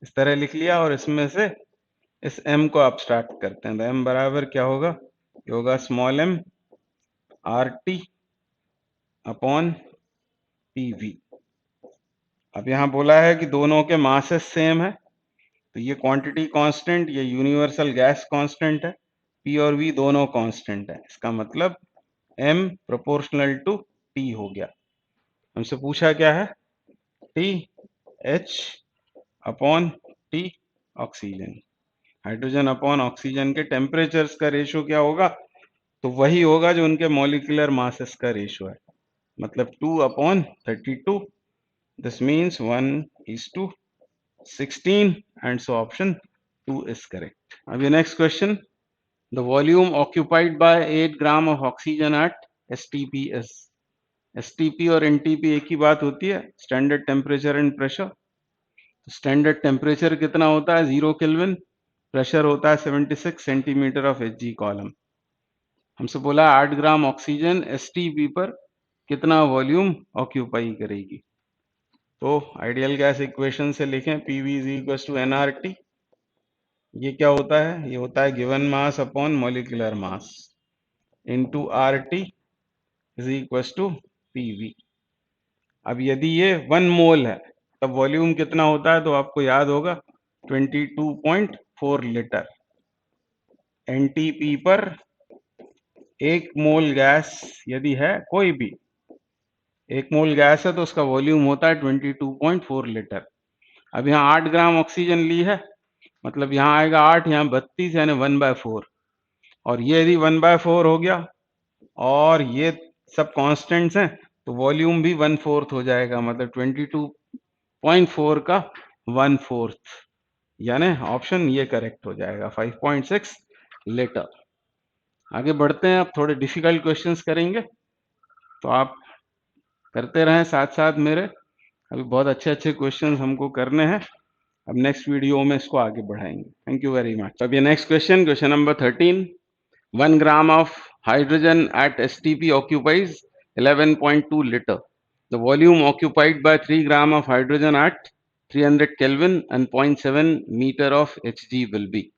इस तरह लिख लिया, और इसमें से इस m को अब्स्ट्रैक्ट करते हैं, तो m बराबर क्या होगा, ये होगा small m RT upon PV। अब यहाँ बोला है कि दोनों के मासेस सेम है, तो ये क्वांटिटी कांस्टेंट, ये यूनिवर्सल गैस कांस्टेंट है, P और V दोनों कांस्टेंट है, इसका मतलब M प्रोपोर्शनल टू T हो गया। हमसे पूछा क्या है, T H upon T oxygen, hydrogen upon oxygen के टेम्परेचर्स का रेशो क्या होगा, तो वही होगा जो उनके मॉलिक्यूलर मासेस का रेशो है, मतलब 2/32, this means 1:16, and so option 2 is correct. अभी next question, the volume occupied by 8 gram of oxygen at STP is, STP और NTP एक ही बात होती है, standard temperature and pressure. Standard temperature कितना होता है, 0 केल्विन, प्रेशर होता है 76 सेंटीमीटर ऑफ Hg कॉलम। हमसे बोला 8 ग्राम ऑक्सीजन STP पर कितना वॉल्यूम ऑक्यूपाई करेगी, तो आइडियल गैस इक्वेशन से लिखें PV is equal to nRT, ये क्या होता है, ये होता है given mass upon molecular mass into RT is equal to PV। अब यदि ये 1 मोल है तब वॉल्यूम कितना होता है, तो आपको याद होगा 22.4 लीटर। NTP पर 1 मोल गैस यदि है, कोई भी 1 मोल गैस है, तो उसका वॉल्यूम होता है 22.4 लीटर। अब यहाँ 8 ग्राम ऑक्सीजन ली है, मतलब यहाँ आएगा 8, यहाँ 32, यानी 1/4, और ये यदि 1/4 हो गया और ये सब कांस्टेंट्स हैं, तो वॉल्यूम भी 1/4 हो जाएगा, मतलब 22.4 का 1/4, यानी ऑप्शन ये करेक्ट हो जाएगा 5.6 लीटर। आगे बढ़ते हैं, अब थोड़े डिफिकल्ट क्वेश्चंस करेंगे, तो आप करते रहें साथ साथ मेरे, अभी बहुत अच्छे अच्छे क्वेश्चंस हमको करने हैं, अब नेक्स्ट वीडियो में इसको आगे बढ़ाएंगे। Thank you very much. अब ये next question, question number 13, 1 gram of hydrogen at STP occupies 11.2 liter. The volume occupied by 3 gram of hydrogen at 300 Kelvin and 0.7 meter of Hg will be.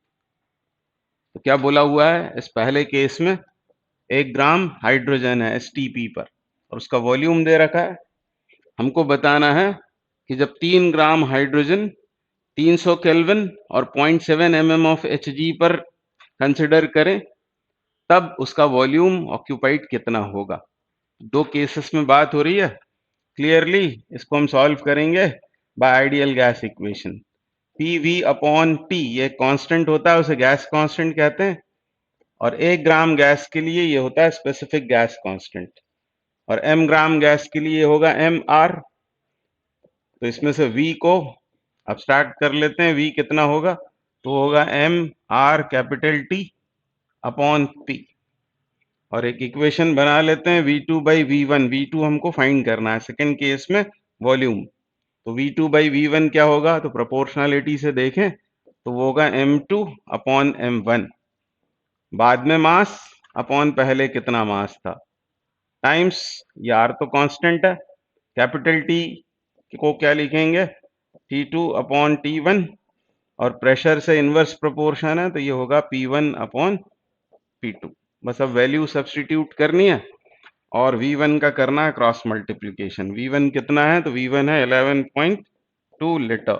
तो क्या बोला हुआ है, इस पहले केस में 1 ग्राम हाइड्रोजन है STP पर और उसका वॉल्यूम दे रखा है, हमको बताना है कि जब 3 ग्राम हाइड्रोजन 300 केल्विन और 0.7 mm ऑफ Hg पर कंसिडर करें, तब उसका वॉल्यूम ऑक्यूपाइड कितना होगा। दो केसेस में बात हो रही है, क्लियरली इसको हम सॉल्व करेंगे by ideal gas equation. PV upon T, ये कांस्टेंट होता है, उसे गैस कांस्टेंट कहते हैं, और 1 ग्राम गैस के लिए ये होता है स्पेसिफिक गैस कांस्टेंट, और m ग्राम गैस के लिए होगा mR। तो इसमें से V को अब्स्ट्रैक्ट कर लेते हैं, V कितना होगा, तो होगा mR capital T upon P, और एक इक्वेशन बना लेते हैं V2 बाई V1। V2 हमको फाइंड करना है, सेकेंड केस में वॉल्यूम, तो V2 बाई V1 क्या होगा, तो प्रोपोर्शनलिटी से देखें तो वो होगा M2 अपॉन M1, बाद में मास अपॉन पहले कितना मास था, टाइम्स ये R तो कांस्टेंट है, कैपिटल T को क्या लिखेंगे, T2 अपॉन T1, और प्रेशर से इनवर्स प्रोपोर्शन है तो ये होगा P1 अपॉन P2। बस अब वैल्यू सब्स्टिट्यूट करनी है और V1 का करना है क्रॉस मल्टीप्लिकेशन। V1 कितना है, तो V1 है 11.2 लीटर,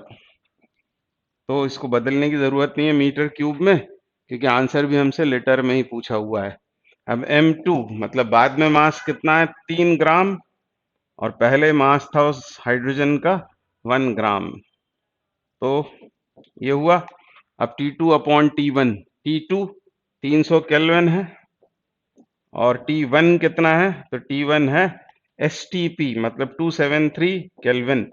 तो इसको बदलने की जरूरत नहीं है मीटर क्यूब में, क्योंकि आंसर भी हमसे लीटर में ही पूछा हुआ है। अब M2 मतलब बाद में मास कितना है, 3 ग्राम, और पहले मास था उस हाइड्रोजन का 1 ग्राम, तो ये हुआ। अब T2 upon T1, T2 300 kelvin है, और T1 कितना है, तो T1 है STP मतलब 273 केल्विन,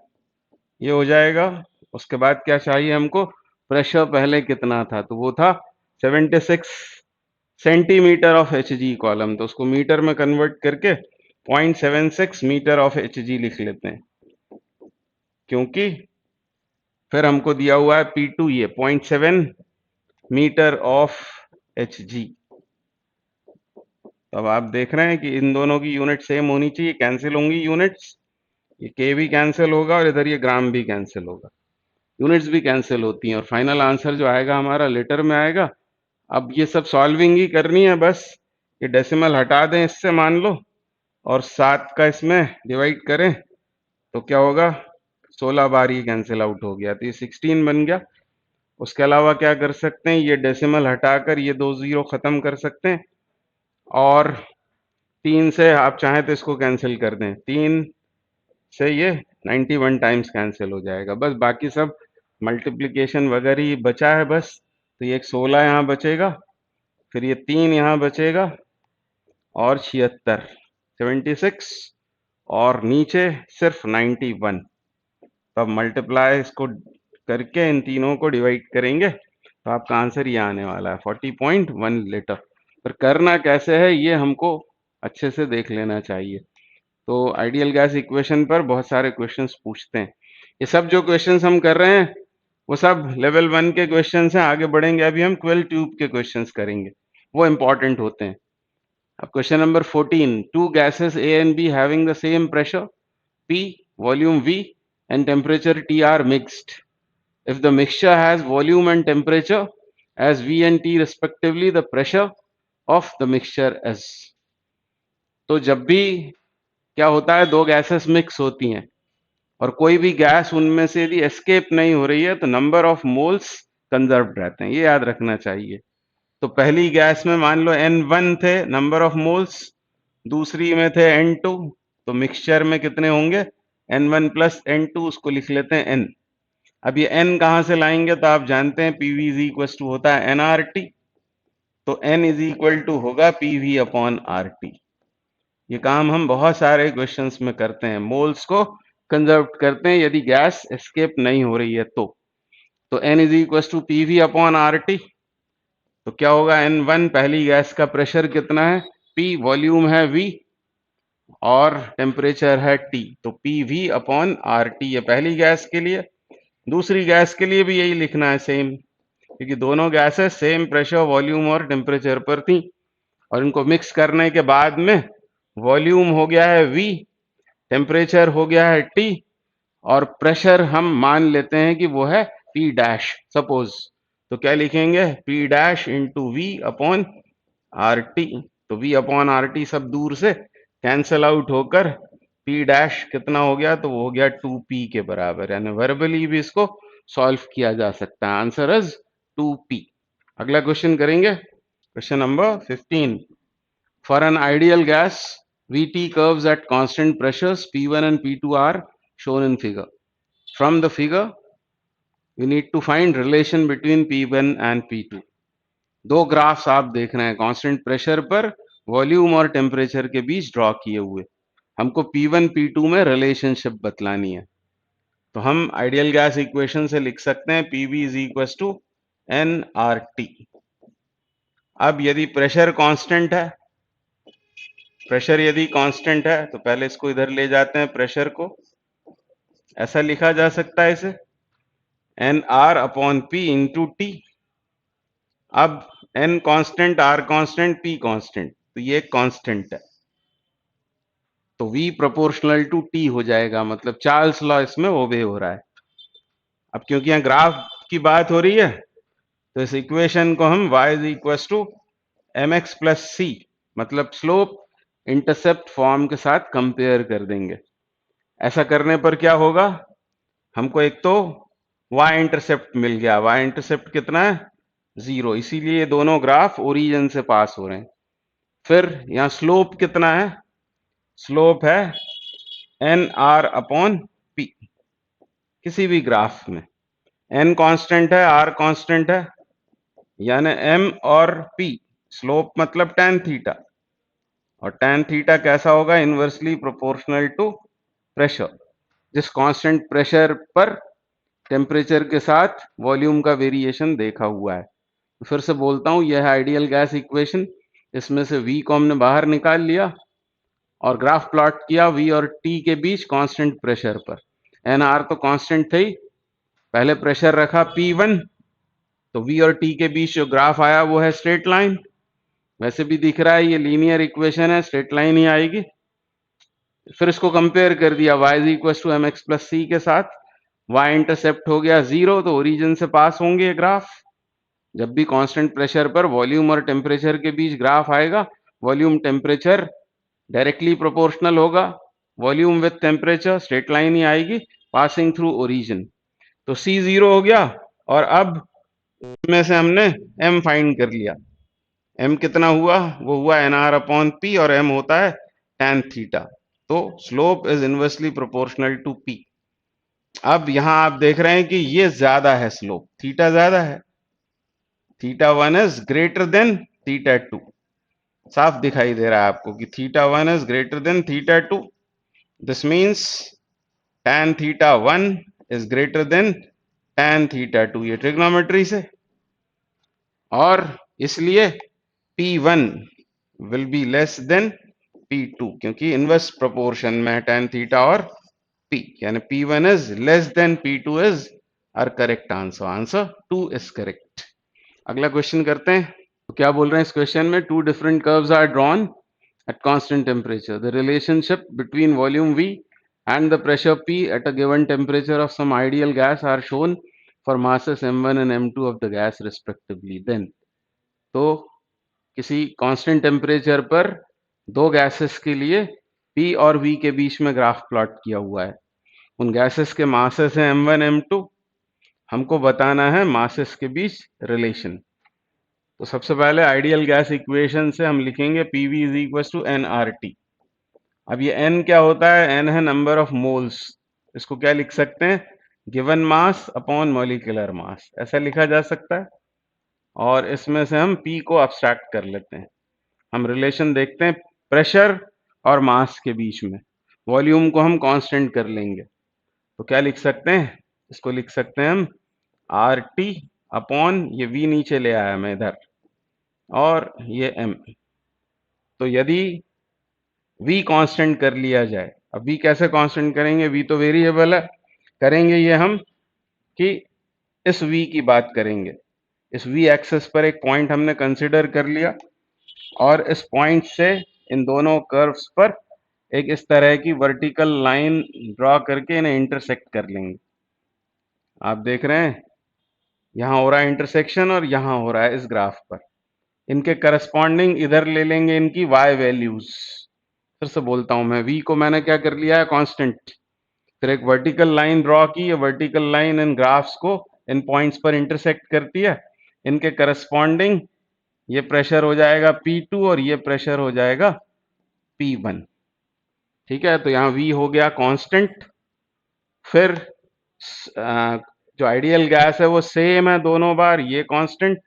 ये हो जाएगा। उसके बाद क्या चाहिए हमको, प्रेशर पहले कितना था, तो वो था 76 सेंटीमीटर ऑफ Hg कॉलम, तो उसको मीटर में कन्वर्ट करके 0.76 मीटर ऑफ Hg लिख लेते हैं, क्योंकि फिर हमको दिया हुआ है P2 ये 0.7 मीटर ऑफ Hg। तो अब आप देख रहे हैं कि इन दोनों की यूनिट सेम होनी चाहिए, कैंसिल होंगी यूनिट्स, ये के भी कैंसिल होगा और इधर ये ग्राम भी कैंसिल होगा, यूनिट्स भी कैंसिल होती हैं, और फाइनल आंसर जो आएगा हमारा लीटर में आएगा। अब ये सब सॉल्विंग ही करनी है, बस ये डेसिमल हटा दें इससे मान लो, और 7 का इसमें डिवाइड करें तो क्या होगा, 16 बार ये कैंसिल आउट हो गया, तो ये 16 बन गया। उसके अलावा क्या कर सकते हैं, ये डेसिमल हटाकर ये 2 जीरो खत्म कर सकते हैं, और 3 से आप चाहें तो इसको कैंसिल कर दें, 3 से ये 91 टाइम्स कैंसिल हो जाएगा, बस बाकी सब मल्टीप्लिकेशन वगैरह ही बचा है बस। तो ये एक 16 यहाँ बचेगा, फिर ये 3 यहाँ बचेगा, और 76 76, और नीचे सिर्फ 91। तो अब मल्टीप्लाई इसको करके इन तीनों को डिवाइड करेंगे तो आपका आंसर ये आने वाला है 40.1 लीटर। पर करना कैसे है ये हमको अच्छे से देख लेना चाहिए। तो आइडियल गैस इक्वेशन पर बहुत सारे क्वेश्चंस पूछते हैं, ये सब जो क्वेश्चंस हम कर रहे हैं वो सब लेवल 1 के क्वेश्चंस हैं, आगे बढ़ेंगे अभी हम 12 ट्यूब के क्वेश्चंस करेंगे, वो इंपॉर्टेंट होते हैं। अब question number 14, two gases A and B having the same pressure P, volume V and temperature T are mixed. If the mixture has volume and temperature as V and T respectively, the pressure of the mixture is। तो जब भी क्या होता है, दो gases mix होती हैं और कोई भी गैस उनमें से यदि एस्केप नहीं हो रही है तो नंबर ऑफ मोल्स कंजर्व रहते हैं, ये याद रखना चाहिए। तो पहली गैस में मान लो N1 थे नंबर ऑफ मोल्स, दूसरी में थे N2, तो मिक्सचर में कितने होंगे, N1 प्लस N2, उसको लिख लेते हैं N। अब ये N कहां से लाएंगे, तो आप जानते हैं PV इज इक्वल टू होता है nRT, तो N इज इक्वल टू होगा PV अपॉन RT। ये काम हम बहुत सारे क्वेश्चंस में करते हैं, मोल्स को कंजर्व करते हैं यदि गैस एस्केप नहीं हो रही है तो N is equal to PV upon RT। तो क्या होगा, N1 पहली गैस का प्रेशर कितना है, P वॉल्यूम है V और टेम्परेचर है T, तो PV अपॉन RT ये पहली गैस के लिए। दूसरी गैस के लिए भी यही लिखना है सेम, क्योंकि दोनों गैसेस सेम प्रेशर वॉल्यूम और टेम्परेचर पर थी, और इनको मिक्स करने के बाद में वॉल्यूम हो गया है V, टेम्परेचर हो गया है T, और प्रेशर हम मान लेते हैं कि वो है P डैश सपोज, तो क्या लिखेंगे, P dash into V upon RT। तो V अपॉन RT सब दूर से कैंसल आउट होकर P डैश कितना हो गया, तो वो हो गया 2P के बराबर, यानी वर्बली भी इसको सॉल्व किया जा सकता है, आंसर इज 2P। अगला क्वेश्चन करेंगे, question number 15, for an ideal gas VT curves at constant pressures P1 and P2 are shown in figure. From the figure, we need to find relation between P1 and P2। दो graphs आप देख रहे हैं constant pressure पर volume और temperature के बीच draw किए हुए। हमको P1 P2 में रिलेशनशिप बतलानी है। तो हम आइडियल गैस इक्वेशन से लिख सकते हैं PV is equal to nRT। अब यदि प्रेशर कांस्टेंट है, प्रेशर यदि कांस्टेंट है तो पहले इसको इधर ले जाते हैं, प्रेशर को ऐसा लिखा जा सकता है इसे nR upon P into T। अब n constant, R constant, P constant, तो ये कांस्टेंट है, तो V प्रोपोर्शनल टू T हो जाएगा, मतलब चार्ल्स लॉ इसमें ओबे हो रहा है। अब क्योंकि यहाँ ग्राफ की बात हो रही है तो इस इक्वेशन को हम y is equal to mx plus C, मतलब स्लोप इंटरसेप्ट फॉर्म के साथ कंपेयर कर देंगे। ऐसा करने पर क्या होगा, हमको एक तो y इंटरसेप्ट मिल गया। y इंटरसेप्ट कितना है, 0, इसीलिए ये दोनों ग्राफ ओरिजिन से पास हो रहे हैं। फिर यहाँ स्लोप कितना है, स्लोप है nr अपॉन p। किसी भी ग्राफ में n कांस्टेंट है, r कांस्टेंट है, यानी m और p, स्लोप मतलब tan थीटा, और tan थीटा कैसा होगा, इनवर्सली प्रोपोर्शनल टू प्रेशर। जिस कांस्टेंट प्रेशर पर टेम्परेचर के साथ वॉल्यूम का वेरिएशन देखा हुआ है। तो फिर से बोलता हूं, यह है आइडियल गैस इक्वेशन। इसमें से V को हमने बाहर निकाल लिया और ग्राफ प्लॉट किया V और T के बीच कांस्टेंट प्रेशर पर। nR तो कांस्टेंट थे ही, पहले प्रेशर रखा P1, तो V और T के बीच जो ग्राफ आया वो है स्ट्रेट लाइन। वैसे भी दिख रहा है ये लीनियर इक्वेशन है, स्ट्रेट लाइन ही आएगी। फिर इसको कंपेयर कर दिया y is equal to mx plus C के साथ, y इंटरसेप्ट हो गया 0, तो ओरिजिन से पास होंगे ग्राफ। जब भी कांस्टेंट प्रेशर पर वॉल्यूम और टेम्परेचर के बीच ग्राफ आएगा, वॉल्यूम टेम्परेचर डायरेक्टली प्रोपोर्शनल होगा, volume with temperature, straight line ही आएगी पासिंग थ्रू ओरिजिन। तो C 0 हो गया, और अब इसमें से हमने m फाइंड कर लिया। m कितना हुआ, वो हुआ nr अपॉन p, और m होता है tan थीटा। तो slope is inversely proportional to p। अब यहां आप देख रहे हैं कि ये ज्यादा है, स्लोप थीटा ज्यादा है, theta 1 is greater than theta 2। साफ दिखाई दे रहा है आपको कि theta 1 is greater than theta 2। This means tan theta 1 is greater than tan theta 2, ये ट्रिग्नोमेट्री से। और इसलिए P1 will be less than P2, क्योंकि इनवर्स प्रोपोर्शन में है tan थीटा और P, यानी P1 is less than P2 is our correct answer. Answer 2 is correct. अगला क्वेश्चन करते हैं। तो क्या बोल रहे हैं इस क्वेश्चन में, two different curves are drawn at constant temperature. The relationship between volume V and the pressure P at a given temperature of some ideal gas are shown for masses m1 and m2 of the gas respectively. Then, तो किसी constant temperature पर दो gases के लिए P और V के बीच में graph plot किया हुआ है। उन गैसेस के मासेस हैं m1 m2। हमको बताना है मासेस के बीच रिलेशन। तो सबसे पहले आइडियल गैस इक्वेशन से हम लिखेंगे PV is equal to nRT। अब ये n क्या होता है, n है नंबर ऑफ मोल्स। इसको क्या लिख सकते हैं, गिवन मास अपॉन मॉलिक्यूलर मास, ऐसा लिखा जा सकता है। और इसमें से हम P को अब्स्ट्रैक्ट कर लेते हैं। हम रिलेशन देखते हैं प्रेशर और मास के बीच में। वॉल्यूम को हम कांस्टेंट कर लेंगे, तो क्या लिख सकते हैं, इसको लिख सकते हैं हम RT अपॉन, ये V नीचे ले आया मैं इधर, और ये M। तो यदि V कांस्टेंट कर लिया जाए, अब V कैसे कांस्टेंट करेंगे, V तो वेरिएबल है। करेंगे ये हम कि इस V की बात करेंगे। इस V एक्सेस पर एक पॉइंट हमने कंसिडर कर लिया, और इस पॉइंट से इन दोनों कर्व्स पर एक इस तरह की वर्टिकल लाइन ड्रॉ करके इन्हें इंटरसेक्ट कर लेंगे। आप देख रहे हैं यहां हो रहा है इंटरसेक्शन, और यहां हो रहा है इस ग्राफ पर। इनके करस्पॉन्डिंग इधर ले लेंगे इनकी y वैल्यूज। फिर से बोलता हूं मैं, V को मैंने क्या कर लिया है, कांस्टेंट। फिर एक वर्टिकल लाइन ड्रॉ की, ये वर्टिकल लाइन इन ग्राफ्स को इन पॉइंट्स पर इंटरसेक्ट करती है। इनके करस्पॉन्डिंग ये प्रेशर हो जाएगा P2 और ये प्रेशर हो जाएगा P1। ठीक है, तो यहाँ V हो गया कांस्टेंट। फिर जो आइडियल गैस है वो सेम है दोनों बार, ये कांस्टेंट,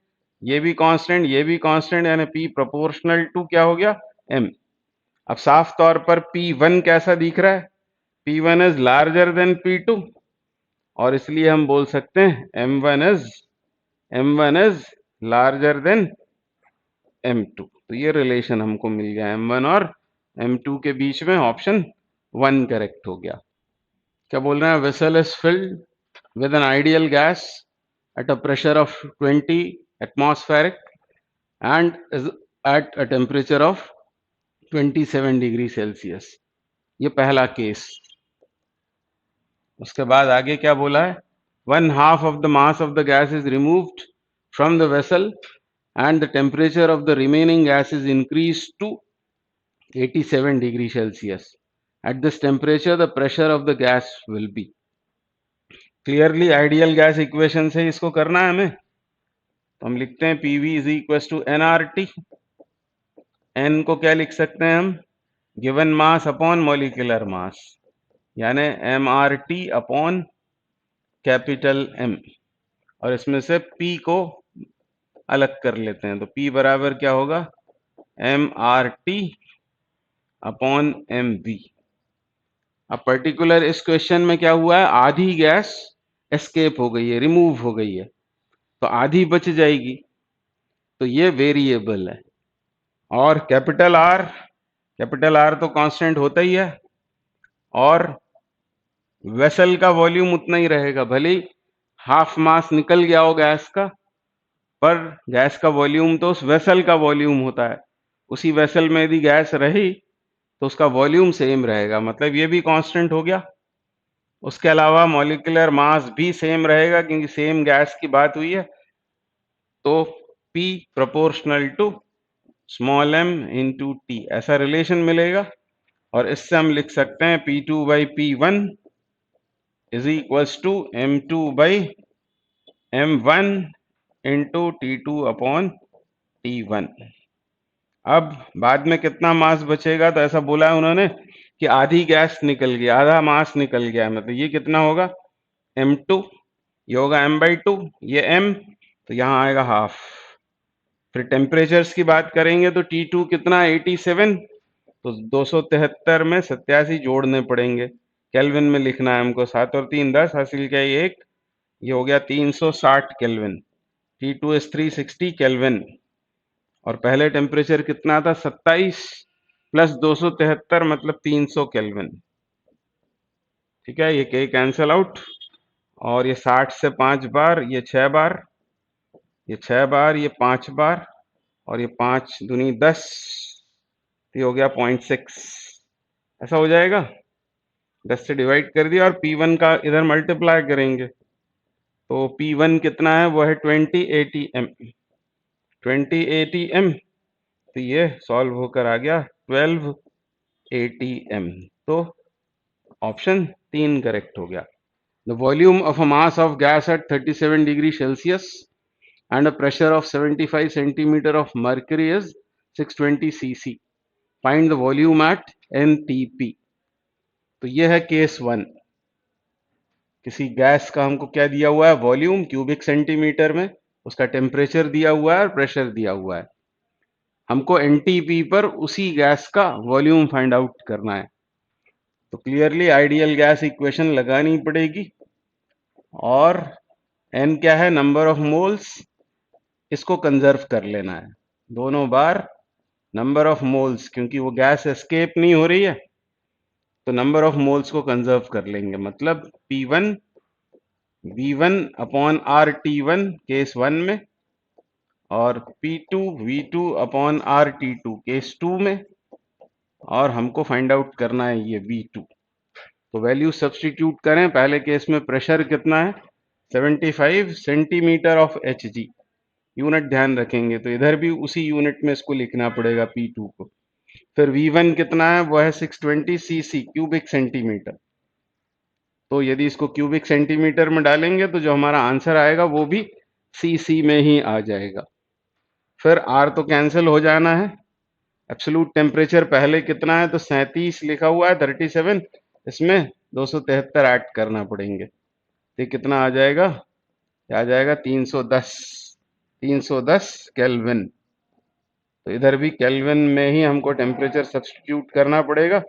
ये भी कांस्टेंट, ये भी कांस्टेंट, यानी P प्रोपोर्शनल टू क्या हो गया M। अब साफ तौर पर P1 कैसा दिख रहा है, P1 is larger than P2, और इसलिए हम बोल सकते हैं M1 is larger than M2। तो ये रिलेशन हमको मिल गया M1 और M2 के बीच में, ऑप्शन 1 करेक्ट हो गया। क्या बोल रहे हैं, vessel is filled with an ideal gas at a pressure of 20 atmospheric and is at a temperature of 27 degree Celsius. ये पहला केस। उसके बाद आगे क्या बोला है, 1/2 of the mass of the gas is removed from the vessel and the temperature of the remaining gas is increased to 87 degree Celsius. At this temperature the pressure of the gas will be। Clearly ideal gas equation से इसको करना है हमें, तो हम लिखते हैं PV is equal to nRT। n को क्या लिख सकते हैं हम, given mass upon molecular mass, यानी mRT अपॉन कैपिटल M, और इसमें से P को अलग कर लेते हैं, तो P बराबर क्या होगा, mRT अपॉन mV। अब पर्टिकुलर इस क्वेश्चन में क्या हुआ है, आधी गैस एस्केप हो गई है, रिमूव हो गई है, तो आधी बच जाएगी, तो ये वेरिएबल है। और कैपिटल आर तो कांस्टेंट होता ही है, और वेसल का वॉल्यूम उतना ही रहेगा, भले ही हाफ मास निकल गया हो गैस का, पर गैस का वॉल्यूम तो उस वेसल का वॉल्यूम होता है, उसी वेसल में यदि गैस रही तो उसका वॉल्यूम सेम रहेगा, मतलब ये भी कांस्टेंट हो गया। उसके अलावा मॉलिक्यूलर मास भी सेम रहेगा, क्योंकि सेम गैस की बात हुई है, तो P proportional to small m into T, ऐसा रिलेशन मिलेगा। और इससे हम लिख सकते हैं P2 by P1 is equals to M2 by M1 into T2 upon T1। अब बाद में कितना मास बचेगा, तो ऐसा बोला है उन्होंने कि आधी गैस निकल गई, आधा मास निकल गया, मतलब ये कितना होगा M2, ये होगा M/2, ये M, तो यहाँ आएगा हाफ। फिर टेम्परेचर्स की बात करेंगे तो T2 कितना 87, तो 273 में 87 जोड़ने पड़ेंगे, केल्विन में लिखना है हमको, 7 और 3 10 हासिल किया 1, ये हो गया 360 केल्विन। T2 इज 360 केल्विन, और पहले टेम्परेचर कितना था 27 प्लस 273 मतलब 300 केल्विन। ठीक है, ये के कैंसल आउट, और ये 60 से 5 बार, ये 6 बार, ये 6 बार, ये 5 बार, और ये 5 दूनी 10, ये हो गया 0.6, ऐसा हो जाएगा। 10 से डिवाइड कर दिया और P1 का इधर मल्टीप्लाई करेंगे, तो P1 कितना है, वो है 2080 m, 2080 m, तो ये सॉल्व होकर आ गया 1280 m, तो ऑप्शन 3 करेक्ट हो गया। The volume of a mass of gas eight 37 degree Celsius and a pressure of 75 centimeter of mercury is 620 cc. Find the volume at NTP। तो ये है केस 1। किसी गैस का हमको क्या दिया हुआ है, वॉल्यूम क्यूबिक सेंटीमीटर में, उसका टेम्परेचर दिया हुआ है और प्रेशर दिया हुआ है, हमको एनटीपी पर उसी गैस का वॉल्यूम फाइंड आउट करना है। तो क्लियरली आइडियल गैस इक्वेशन लगानी पड़ेगी, और एन क्या है, नंबर ऑफ मोल्स, इसको कंजर्व कर लेना है दोनों बार, नंबर ऑफ मोल्स, क्योंकि वो गैस एस्केप नहीं हो रही है, तो नंबर ऑफ मोल्स को कंजर्व कर लेंगे, मतलब P1 V1 upon RT1 case 1 में, और P2 V2 upon RT2 case 2 में, और हमको फाइंड आउट करना है ये V2। तो वैल्यू सब्स्टिट्यूट करें, पहले केस में प्रेशर कितना है 75 सेंटीमीटर ऑफ Hg, यूनिट ध्यान रखेंगे, तो इधर भी उसी यूनिट में इसको लिखना पड़ेगा P2 को। फिर V1 कितना है, वो है 620 cc क्यूबिक सेंटीमीटर, तो यदि इसको क्यूबिक सेंटीमीटर में डालेंगे तो जो हमारा आंसर आएगा वो भी cc में ही आ जाएगा। फिर R तो कैंसिल हो जाना है, एब्सोल्यूट टेम्परेचर पहले कितना है, तो 37 लिखा हुआ है 37, इसमें 273 ऐड करना पड़ेंगे, तो कितना आ जाएगा, आ जाएगा 310 केल्विन। तो इधर भी केल्विन में ही हमको टेम्परेचर सब्स्टिट्यूट करना पड़ेगा।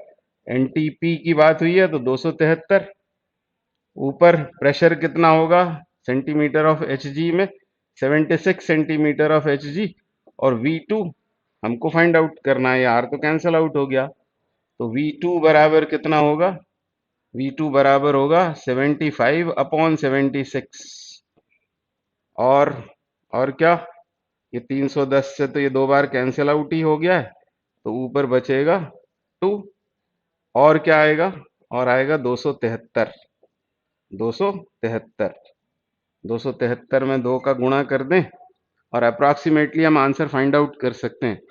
एनटीपी की बात हुई है तो 273। ऊपर प्रेशर कितना होगा सेंटीमीटर ऑफ एचजी में, 76 सेंटीमीटर ऑफ एचजी। और V2 हमको फाइंड आउट करना है, आर तो कैंसिल आउट हो गया। तो V2 बराबर कितना होगा, V2 बराबर होगा 75/76। और क्या, ये 310 से तो ये 2 बार कैंसिल आउट ही हो गया है, तो ऊपर बचेगा 2। और क्या आएगा, और आएगा 273। 273 में 2 का गुणा कर दें और अप्रॉक्सीमेटली हम आंसर फाइंड आउट कर सकते हैं।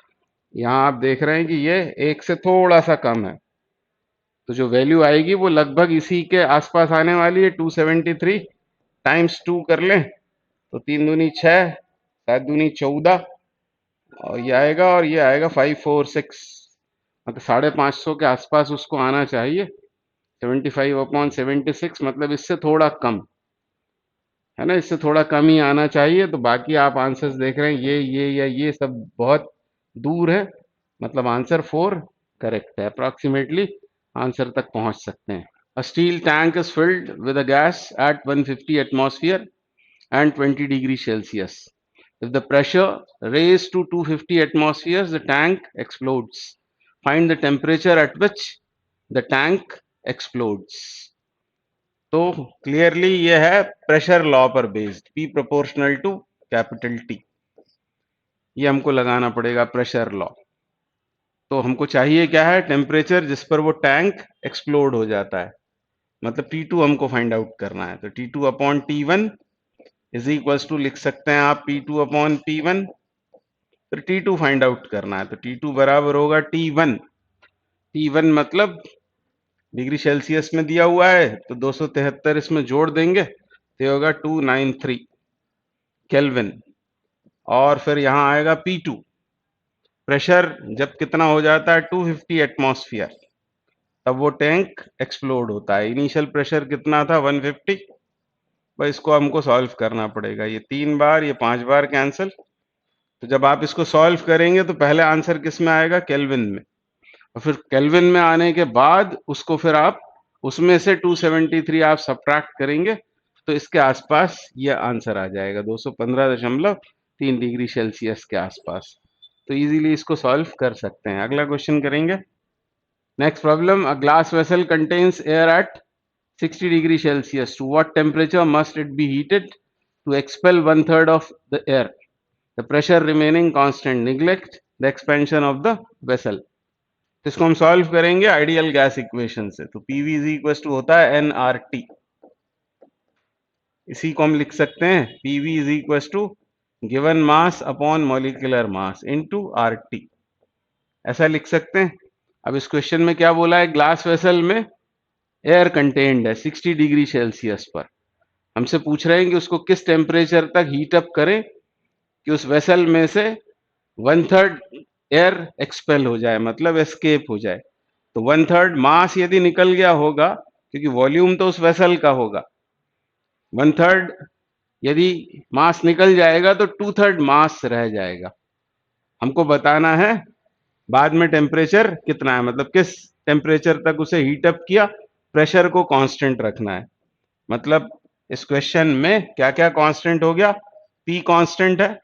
यहाँ आप देख रहे हैं कि ये 1 से थोड़ा सा कम है, तो जो वैल्यू आएगी वो लगभग इसी के आसपास आने वाली है। 273 टाइम्स 2 कर लें तो 3 दूनी 6, 7 दूनी 14, और ये आएगा, और ये आएगा 546, मतलब 550 के आसपास उसको आना चाहिए। 75/76 मतलब इससे थोड़ा कम है ना, इससे थोड़ा कम ही आना चाहिए। तो बाकी आप आंसर्स देख रहे हैं, ये या ये सब बहुत दूर है, मतलब आंसर 4 करेक्ट है। अप्रॉक्सीमेटली आंसर तक पहुंच सकते हैं। A steel tank is filled with a gas at 150 atmosphere and 20 degrees Celsius. If the pressure raised to 250 atmospheres, the tank explodes. Find the temperature at which the tank explodes. तो clearly ये है pressure law पर based, P proportional to capital T, ये हमको लगाना पड़ेगा pressure law. तो हमको चाहिए क्या है, टेम्परेचर जिस पर वो टैंक एक्सप्लोड हो जाता है, मतलब T2 हमको फाइंड आउट करना है। तो T2 upon T1 is equals to, लिख सकते हैं आप P2 अपॉन P1। फिर T2 फाइंड आउट करना है, तो T2 बराबर होगा T1। T1 मतलब डिग्री सेल्सियस में दिया हुआ है, तो 273 इसमें जोड़ देंगे तो होगा 293 केल्विन। और फिर यहाँ आएगा P2, प्रेशर जब कितना हो जाता है 250 एटमॉस्फेयर, तब वो टैंक एक्सप्लोड होता है। इनिशियल प्रेशर कितना था 150। भाई इसको हमको सॉल्व करना पड़ेगा, ये 3 बार ये 5 बार कैंसिल। तो जब आप इसको सॉल्व करेंगे तो पहले आंसर किस में आएगा, केल्विन में, और फिर केल्विन में आने के बाद उसको फिर आप उसमें से 273 आप सब्ट्रैक्ट करेंगे तो इसके आसपास ये आंसर आ जाएगा 215.3 डिग्री सेल्सियस के आसपास। तो इजीली इसको सॉल्व कर सकते हैं। अगला क्वेश्चन करेंगे। Next problem, a glass vessel contains air at 60 degree Celsius, to what temperature must it be heated to expel 1/3 of the air, the pressure remaining constant, neglect the expansion of the vessel. तो इसको हम solve करेंगे ideal gas equation से। तो PV is equal to होता है nRT, इसी को हम लिख सकते हैं PV is equal to given mass upon molecular mass into RT, ऐसा लिख सकते हैं। अब इस क्वेश्चन में क्या बोला है, ग्लास वेसल में एयर कंटेन्ड है 60 डिग्री सेल्सियस पर, हमसे पूछ रहे हैं कि उसको किस टेम्परेचर तक हीट अप करें कि उस वेसल में से 1/3 एयर एक्सपेल हो जाए, मतलब एस्केप हो जाए। तो 1/3 मास यदि निकल गया होगा, क्योंकि वॉल्यूम तो उस वेसल का होगा, 1/3 यदि मास निकल जाएगा तो 2/3 मास रह जाएगा। हमको बताना है बाद में टेम्परेचर कितना है, मतलब किस टेम्परेचर तक उसे हीट अप किया, प्रेशर को कांस्टेंट रखना है। मतलब इस क्वेश्चन में क्या क्या कांस्टेंट हो गया, P कांस्टेंट है,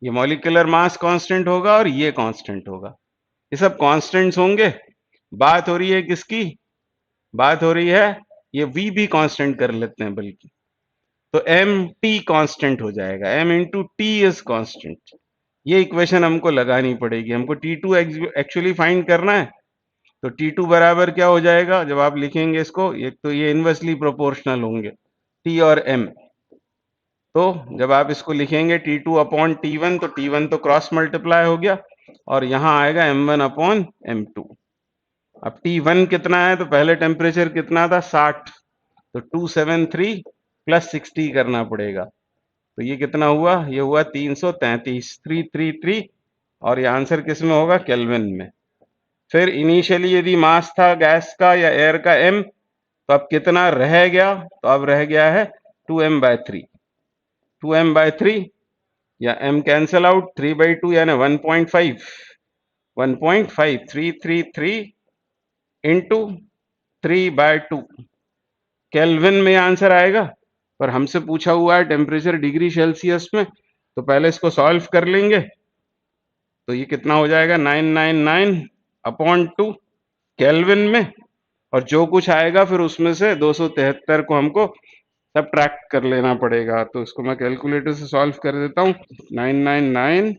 ये मॉलिक्यूलर मास कांस्टेंट होगा और ये कांस्टेंट होगा, ये सब कांस्टेंट्स होंगे। बात हो रही है किसकी, बात हो रही है, ये V भी कांस्टेंट कर लेते हैं बल्कि, तो MT कांस्टेंट हो जाएगा, M into T is constant. ये इक्वेशन हमको लगानी पड़ेगी, हमको T2 एक्चुअली फाइंड करना है। तो T2 बराबर क्या हो जाएगा, जब आप लिखेंगे इसको, एक तो ये इनवर्सली प्रोपोर्शनल होंगे T और M, तो जब आप इसको लिखेंगे T2 अपॉन T1, तो T1 तो क्रॉस मल्टीप्लाई हो गया और यहां आएगा M1 अपॉन M2। अब T1 कितना है, तो पहले टेम्परेचर कितना था 60, तो 273 प्लस 60 करना पड़ेगा, तो ये कितना हुआ, ये हुआ 333, 333, और ये आंसर किस में होगा, केल्विन में। फिर इनिशियली यदि मास था गैस का या एयर का M, तो अब कितना रह गया? तो अब रह गया है 2m/3, 2m/3 या m कैंसल आउट, 3/2 यानी 1.5, 1.5 333 इंटू 3/2 केल्विन में आंसर आएगा। पर हमसे पूछा हुआ है टेम्परेचर डिग्री सेल्सियस में, तो पहले इसको सॉल्व कर लेंगे। तो ये कितना हो जाएगा 999/2 केल्विन में, और जो कुछ आएगा फिर उसमें से 273 को हमको सबट्रैक्ट कर लेना पड़ेगा। तो इसको मैं कैलकुलेटर से सॉल्व कर देता हूँ। 999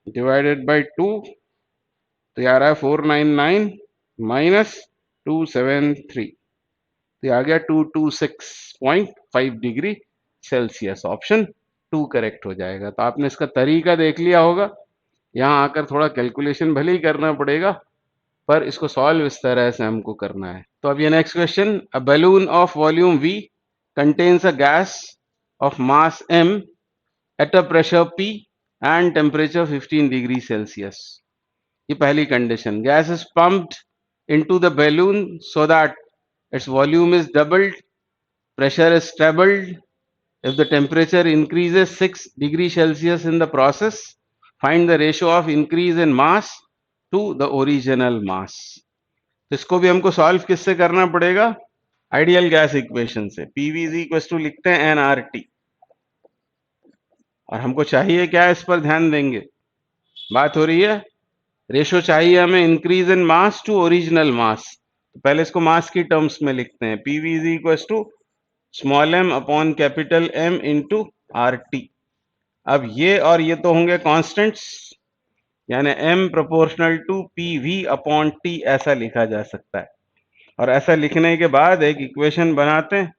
डिवाइडेड बाई 2, तो ये आ रहा है 499 माइनस 273, तो ये आ गया 226.5 डिग्री सेल्सियस। ऑप्शन 2 करेक्ट हो जाएगा। तो आपने इसका तरीका देख लिया होगा। यहाँ आकर थोड़ा कैलकुलेशन भले ही करना पड़ेगा, पर इसको सॉल्व इस तरह से हमको करना है। तो अब ये next question, a balloon of volume V contains a gas of mass m at a pressure P and temperature 15 degree Celsius. ये पहली condition. Gas is pumped into the balloon so that its volume is doubled, pressure is trebled. If the temperature increases 6 degree Celsius in the process, find the ratio of increase in mass to the original mass. तो इसको भी हमको solve किससे करना पड़ेगा? Ideal gas equation से। PV is equal to लिखते हैं एनआरटी, और हमको चाहिए क्या, इस पर ध्यान देंगे। बात हो रही है रेशो चाहिए हमें increase in mass to original mass. तो पहले इसको मास की टर्म्स में लिखते हैं। PV is equal to small m upon capital M into R T. अब ये और ये तो होंगे कॉन्स्टेंट्स, यानी m proportional to P V upon T ऐसा लिखा जा सकता है। और ऐसा लिखने के बाद एक इक्वेशन बनाते हैं,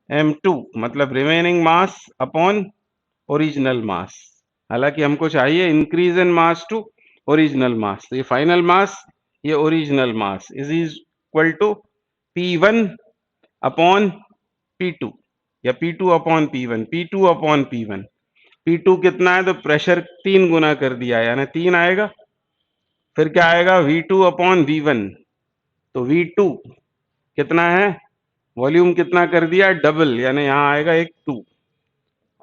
m2 मतलब remaining mass upon original mass. हालांकि हमको चाहिए increase in mass to original mass. तो ये फाइनल मास, ये original mass is equal to P1 upon P2 या P2 upon P1, P2 upon P1। P2 कितना है? तो प्रेशर 3 गुना कर दिया, यानी 3 आएगा। फिर क्या आएगा? V2 upon V1। तो V2 कितना है? वॉल्यूम कितना कर दिया? डबल, यानी यहाँ आएगा एक 2,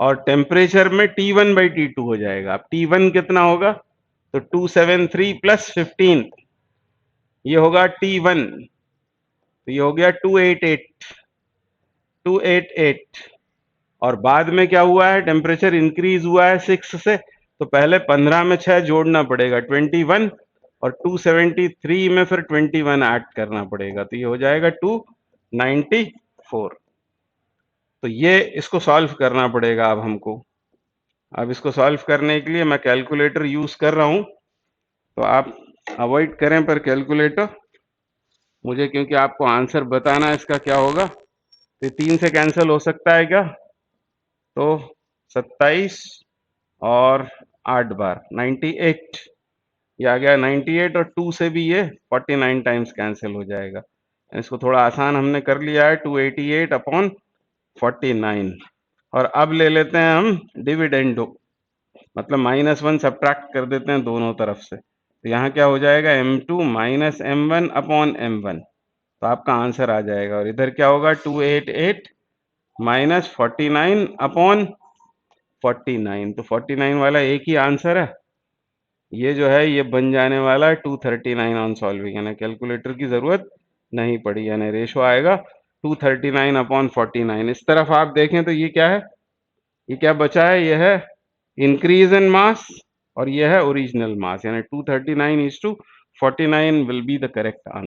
और टेम्परेचर में T1/T2 हो जाएगा। अब T1 कितना होगा? तो 273 प्लस 15, ये होगा T1, तो ये हो गया 288। और बाद में क्या हुआ है? टेम्परेचर इंक्रीज हुआ है 6 से, तो पहले 15 में 6 जोड़ना पड़ेगा 21, और 273 में फिर 21 ऐड करना पड़ेगा, तो ये हो जाएगा 294। तो ये इसको सॉल्व करना पड़ेगा अब हमको। अब इसको सॉल्व करने के लिए मैं कैलकुलेटर यूज कर रहा हूं, तो आप अवॉइड करें पर कैलकुलेटर मुझे, क्योंकि आपको आंसर बताना है इसका क्या होगा। तो 3 से कैंसिल हो सकता है क्या? तो 27 और 8 बार 98, ये आ गया 98, और 2 से भी ये 49 टाइम्स कैंसिल हो जाएगा। इसको थोड़ा आसान हमने कर लिया है, 288/49। और अब ले लेते हैं हम डिविडेंडो, मतलब -1 सब्ट्रैक्ट कर देते हैं दोनों तरफ से। तो यहाँ क्या हो जाएगा? m2 minus m1/m1। तो आपका आंसर आ जाएगा। और इधर क्या होगा? 288 माइनस 49/49। तो 49 वाला एक ही आंसर है। ये जो है ये बन जाने वाला है 239 ऑन सॉल्विंग, यानी कैलकुलेटर की जरूरत नहीं पड़ी, यानी रेशो आएगा 239/49। इस तरफ आप देखें तो ये क्या है? ये क्या बचा है? ये है इंक्रीज इन मास, और ये है ओरिजिनल मास, यानी 239:49 will be the correct answer.